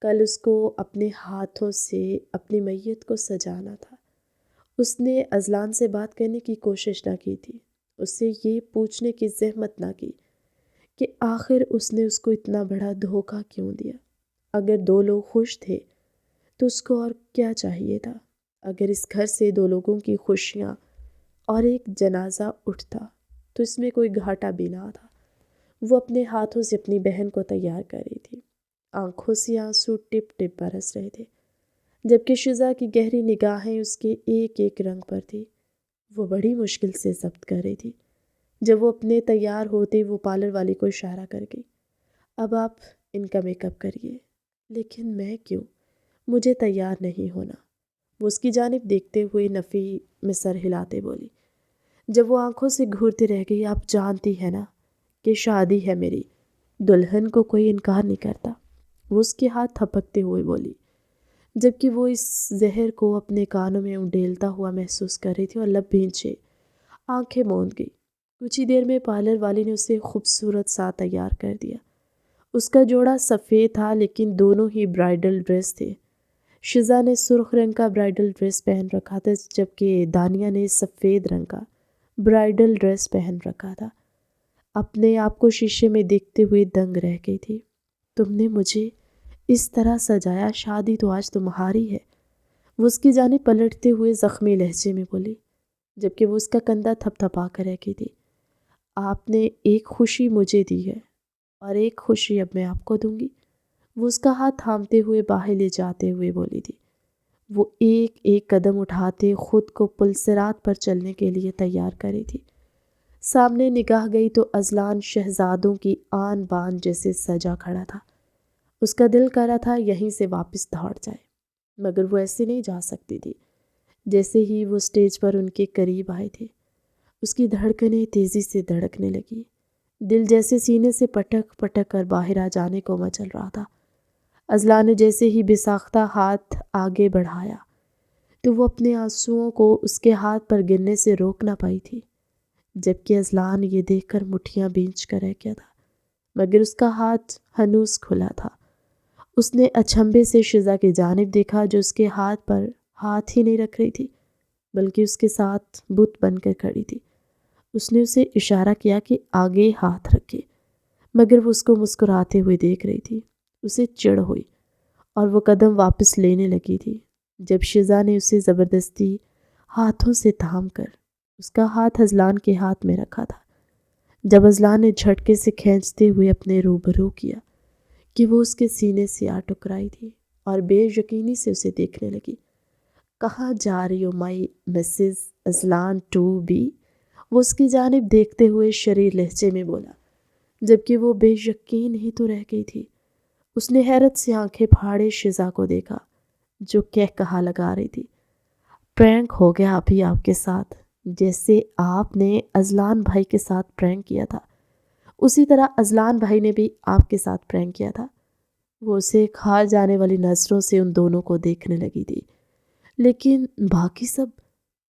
کل اس کو اپنے ہاتھوں سے اپنی میت کو سجانا تھا۔ اس نے اذلان سے بات کرنے کی کوشش نہ کی تھی، اس سے یہ پوچھنے کی زحمت نہ کی کہ آخر اس نے اس کو اتنا بڑا دھوکہ کیوں دیا۔ اگر دو لوگ خوش تھے تو اس کو اور کیا چاہیے تھا؟ اگر اس گھر سے دو لوگوں کی خوشیاں اور ایک جنازہ اٹھتا تو اس میں کوئی گھاٹا بھی نہ تھا۔ وہ اپنے ہاتھوں سے اپنی بہن کو تیار کر رہی تھی، آنکھوں سے آنسو ٹپ ٹپ برس رہے تھے، جبکہ شزا کی گہری نگاہیں اس کے ایک ایک رنگ پر تھی۔ وہ بڑی مشکل سے ضبط کر رہی تھی۔ جب وہ اپنے تیار ہوتے وہ پارلر والی کو اشارہ کر گئی، اب آپ ان کا میک اپ کریے۔ لیکن میں کیوں؟ مجھے تیار نہیں ہونا، وہ اس کی جانب دیکھتے ہوئے نفی میں سر ہلاتے بولی۔ جب وہ آنکھوں سے گھورتی رہ گئی، آپ جانتی ہے نا کہ شادی ہے میری، دلہن کو کوئی انکار نہیں کرتا، وہ اس کے ہاتھ تھپکتے ہوئے بولی، جبکہ وہ اس زہر کو اپنے کانوں میں انڈیلتا ہوا محسوس کر رہی تھی اور لب بھینچے آنکھیں موند گئی۔ کچھ ہی دیر میں پارلر والی نے اسے خوبصورت سا تیار کر دیا۔ اس کا جوڑا سفید تھا، لیکن دونوں ہی برائڈل ڈریس تھے۔ شزا نے سرخ رنگ کا برائڈل ڈریس پہن رکھا تھا، جبکہ دانیہ نے سفید رنگ کا برائڈل ڈریس پہن رکھا تھا۔ اپنے آپ کو شیشے میں دیکھتے ہوئے دنگ رہ گئی تھی۔ تم نے مجھے اس طرح سجایا، شادی تو آج تمہاری ہے۔ وہ اس کی جانب پلٹتے ہوئے زخمی لہجے میں بولی، جبکہ وہ اس کا کندھا تھپ تھپا کر رہ گئی تھی۔ آپ نے ایک خوشی مجھے دی ہے اور ایک خوشی اب میں آپ کو دوں گی۔ وہ اس کا ہاتھ تھامتے ہوئے باہر لے جاتے ہوئے بولی تھی۔ وہ ایک ایک قدم اٹھاتے خود کو پلسرات پر چلنے کے لیے تیار کری تھی۔ سامنے نگاہ گئی تو اذلان شہزادوں کی آن بان جیسے سجا کھڑا تھا۔ اس کا دل کر رہا تھا یہیں سے واپس دوڑ جائے، مگر وہ ایسے نہیں جا سکتی تھی۔ جیسے ہی وہ سٹیج پر ان کے قریب آئے تھے، اس کی دھڑکنیں تیزی سے دھڑکنے لگی۔ دل جیسے سینے سے پٹک پٹک کر باہر آ جانے کو مچل رہا تھا۔ اذلان نے جیسے ہی بے ساختہ ہاتھ آگے بڑھایا تو وہ اپنے آنسوؤں کو اس کے ہاتھ پر گرنے سے روک نہ پائی تھی، جبکہ اذلان یہ دیکھ کر مٹھیاں بھینچ کر رہ گیا تھا، مگر اس کا ہاتھ ہنوز کھلا تھا۔ اس نے اچنبھے سے شزا کی جانب دیکھا جو اس کے ہاتھ پر ہاتھ ہی نہیں رکھ رہی تھی، بلکہ اس کے ساتھ بت بن کر کھڑی تھی۔ اس نے اسے اشارہ کیا کہ آگے ہاتھ رکھے، مگر وہ اس کو مسکراتے ہوئے دیکھ رہی تھی۔ اسے چڑ ہوئی اور وہ قدم واپس لینے لگی تھی، جب شزا نے اسے زبردستی ہاتھوں سے تھام کر اس کا ہاتھ اذلان کے ہاتھ میں رکھا تھا۔ جب اذلان نے جھٹکے سے کھینچتے ہوئے اپنے روبرو کیا کہ وہ اس کے سینے سے آ ٹکرائی تھی اور بے یقینی سے اسے دیکھنے لگی۔ کہاں جا رہی ہو مائی مسز اذلان ٹو بی؟ وہ اس کی جانب دیکھتے ہوئے شریر لہجے میں بولا، جبکہ وہ بے یقین ہی تو رہ گئی تھی۔ اس نے حیرت سے آنکھیں پھاڑے شزا کو دیکھا جو کہا لگا رہی تھی، پرینک ہو گیا ابھی آپ کے ساتھ، جیسے آپ نے اذلان بھائی کے ساتھ پرینک کیا تھا، اسی طرح اذلان بھائی نے بھی آپ کے ساتھ پرینک کیا تھا۔ وہ اسے کھا جانے والی نظروں سے ان دونوں کو دیکھنے لگی تھی۔ لیکن باقی سب؟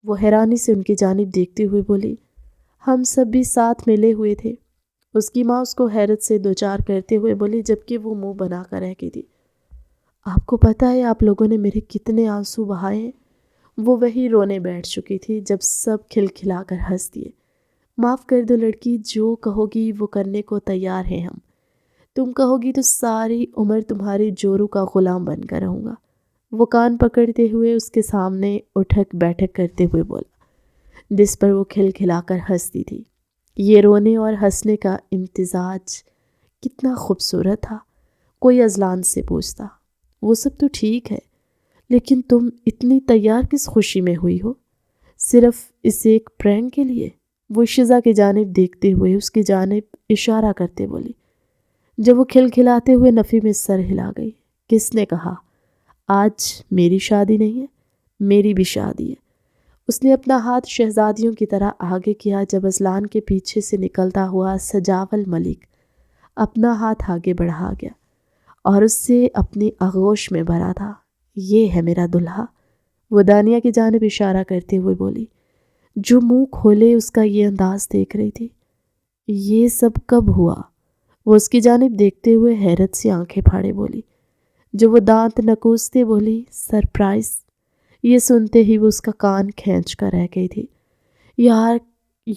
وہ حیرانی سے ان کی جانب دیکھتے ہوئے بولی، ہم سب بھی ساتھ ملے ہوئے تھے۔ اس کی ماں اس کو حیرت سے دوچار کرتے ہوئے بولی، جبکہ وہ منہ بنا کر رہ گئی تھی۔ آپ کو پتہ ہے آپ لوگوں نے میرے کتنے آنسو بہائے ہیں؟ وہ وہی رونے بیٹھ چکی تھی جب سب کھلکھلا کر ہنس دیے۔ معاف کر دو لڑکی، جو کہو گی وہ کرنے کو تیار ہیں ہم۔ تم کہو گی تو ساری عمر تمہاری جورو کا غلام بن کر رہوں گا۔ وہ کان پکڑتے ہوئے اس کے سامنے اٹھک بیٹھک کرتے ہوئے بولا، جس پر وہ کھلکھلا کر ہنستی تھی۔ یہ رونے اور ہنسنے کا امتزاج کتنا خوبصورت تھا۔ کوئی اذلان سے پوچھتا، وہ سب تو ٹھیک ہے، لیکن تم اتنی تیار کس خوشی میں ہوئی ہو؟ صرف اس ایک پرینک کے لیے؟ وہ شزا کی جانب دیکھتے ہوئے اس کی جانب اشارہ کرتے بولی، جب وہ کھلکھلاتے ہوئے نفی میں سر ہلا گئی۔ کس نے کہا آج میری شادی نہیں ہے؟ میری بھی شادی ہے۔ اس نے اپنا ہاتھ شہزادیوں کی طرح آگے کیا جب اذلان کے پیچھے سے نکلتا ہوا سجاول ملک اپنا ہاتھ آگے بڑھا گیا اور اس سے اپنی آغوش میں بھرا تھا۔ یہ ہے میرا دلہا، وہ دانیہ کی جانب اشارہ کرتے ہوئے بولی، جو منہ کھولے اس کا یہ انداز دیکھ رہی تھی۔ یہ سب کب ہوا؟ وہ اس کی جانب دیکھتے ہوئے حیرت سے آنکھیں پھاڑے بولی، جو وہ دانت نکوستے بولی، سرپرائز۔ یہ سنتے ہی وہ اس کا کان کھینچ کر رہ گئی تھی۔ یار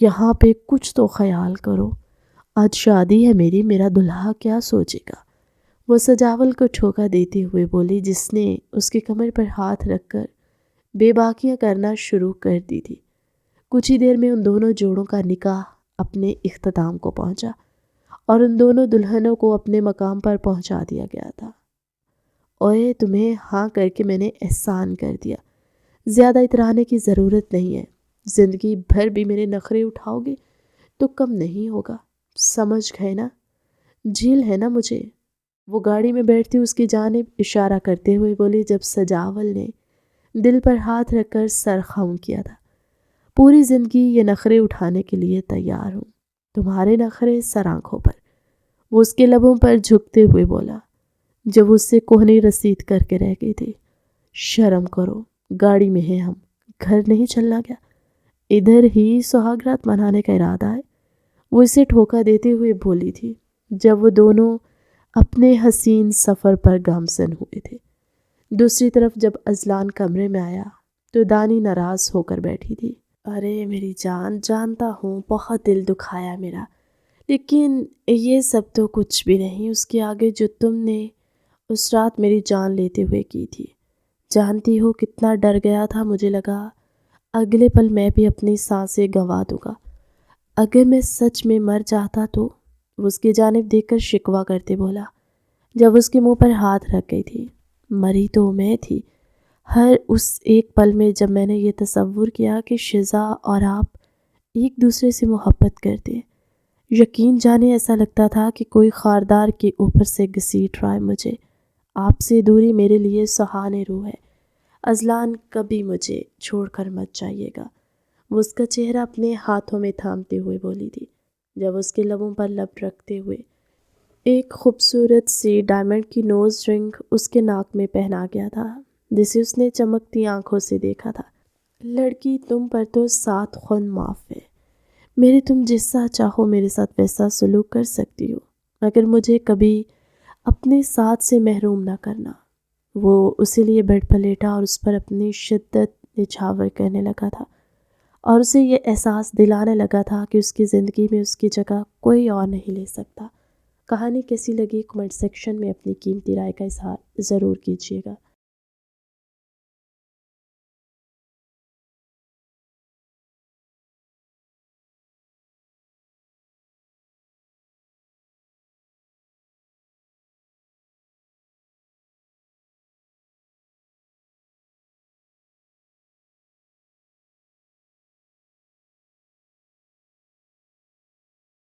یہاں پہ کچھ تو خیال کرو، آج شادی ہے میری، میرا دلہا کیا سوچے گا؟ وہ سجاول کو ٹھوکا دیتے ہوئے بولی، جس نے اس کی کمر پر ہاتھ رکھ کر بے باکیاں کرنا شروع کر دی تھی۔ کچھ ہی دیر میں ان دونوں جوڑوں کا نکاح اپنے اختتام کو پہنچا اور ان دونوں دلہنوں کو اپنے مقام پر پہنچا دیا گیا تھا۔ اوئے تمہیں ہاں کر کے میں نے احسان کر دیا، زیادہ اترانے کی ضرورت نہیں ہے۔ زندگی بھر بھی میرے نخرے اٹھاؤ گے تو کم نہیں ہوگا، سمجھ گئے نا؟ جھیل ہے نا مجھے؟ وہ گاڑی میں بیٹھتی اس کی جانب اشارہ کرتے ہوئے بولی، جب سجاول نے دل پر ہاتھ رکھ کر سر خم کیا تھا، پوری زندگی یہ نخرے اٹھانے کے لیے تیار ہوں، تمہارے نخرے سر آنکھوں پر۔ وہ اس کے لبوں پر جھکتے ہوئے بولا، جب اس سے کوہنی رسید کر کے رہ گئی تھی، شرم کرو، گاڑی میں ہیں ہم، گھر نہیں چلنا کیا؟ ادھر ہی سہاگ رات منانے کا ارادہ ہے؟ وہ اسے ٹھوکا دیتے ہوئے بولی تھی جب وہ دونوں اپنے حسین سفر پر گامزن ہوئے تھے۔ دوسری طرف جب اذلان کمرے میں آیا تو دانی ناراض ہو کر بیٹھی تھی۔ ارے میری جان، جانتا ہوں بہت دل دکھایا میرا، لیکن یہ سب تو کچھ بھی نہیں اس کے آگے جو تم نے اس رات میری جان لیتے ہوئے کی تھی۔ جانتی ہو کتنا ڈر گیا تھا، مجھے لگا اگلے پل میں بھی اپنی سانسیں گنوا دوں گا۔ اگر میں سچ میں مر جاتا تو؟ وہ اس کی جانب دیکھ کر شکوہ کرتے بولا، جب اس کے منہ پر ہاتھ رکھ گئی تھی۔ مری تو میں تھی۔ ہر اس ایک پل میں جب میں نے یہ تصور کیا کہ شزا اور آپ ایک دوسرے سے محبت کرتے، یقین جانے ایسا لگتا تھا کہ کوئی خاردار کے اوپر سے گھسیٹ رہا ہے مجھے۔ آپ سے دوری میرے لیے سہانے روح ہے۔ اذلان کبھی مجھے چھوڑ کر مت جائیے گا، وہ اس کا چہرہ اپنے ہاتھوں میں تھامتے ہوئے بولی تھی، جب اس کے لبوں پر لب رکھتے ہوئے ایک خوبصورت سی ڈائمنڈ کی نوز رنگ اس کے ناک میں پہنا گیا تھا، جسے اس نے چمکتی آنکھوں سے دیکھا تھا۔ لڑکی تم پر تو 7 خون معاف ہے، میرے تم جیسا چاہو میرے ساتھ ویسا سلوک کر سکتی ہو، مگر مجھے کبھی اپنے ساتھ سے محروم نہ کرنا۔ وہ اسی لیے بیڈ پر لیٹا اور اس پر اپنی شدت نچھاور کرنے لگا تھا، اور اسے یہ احساس دلانے لگا تھا کہ اس کی زندگی میں اس کی جگہ کوئی اور نہیں لے سکتا۔ کہانی کیسی لگی کمنٹ سیکشن میں اپنی قیمتی رائے کا اظہار ضرور کیجیے گا۔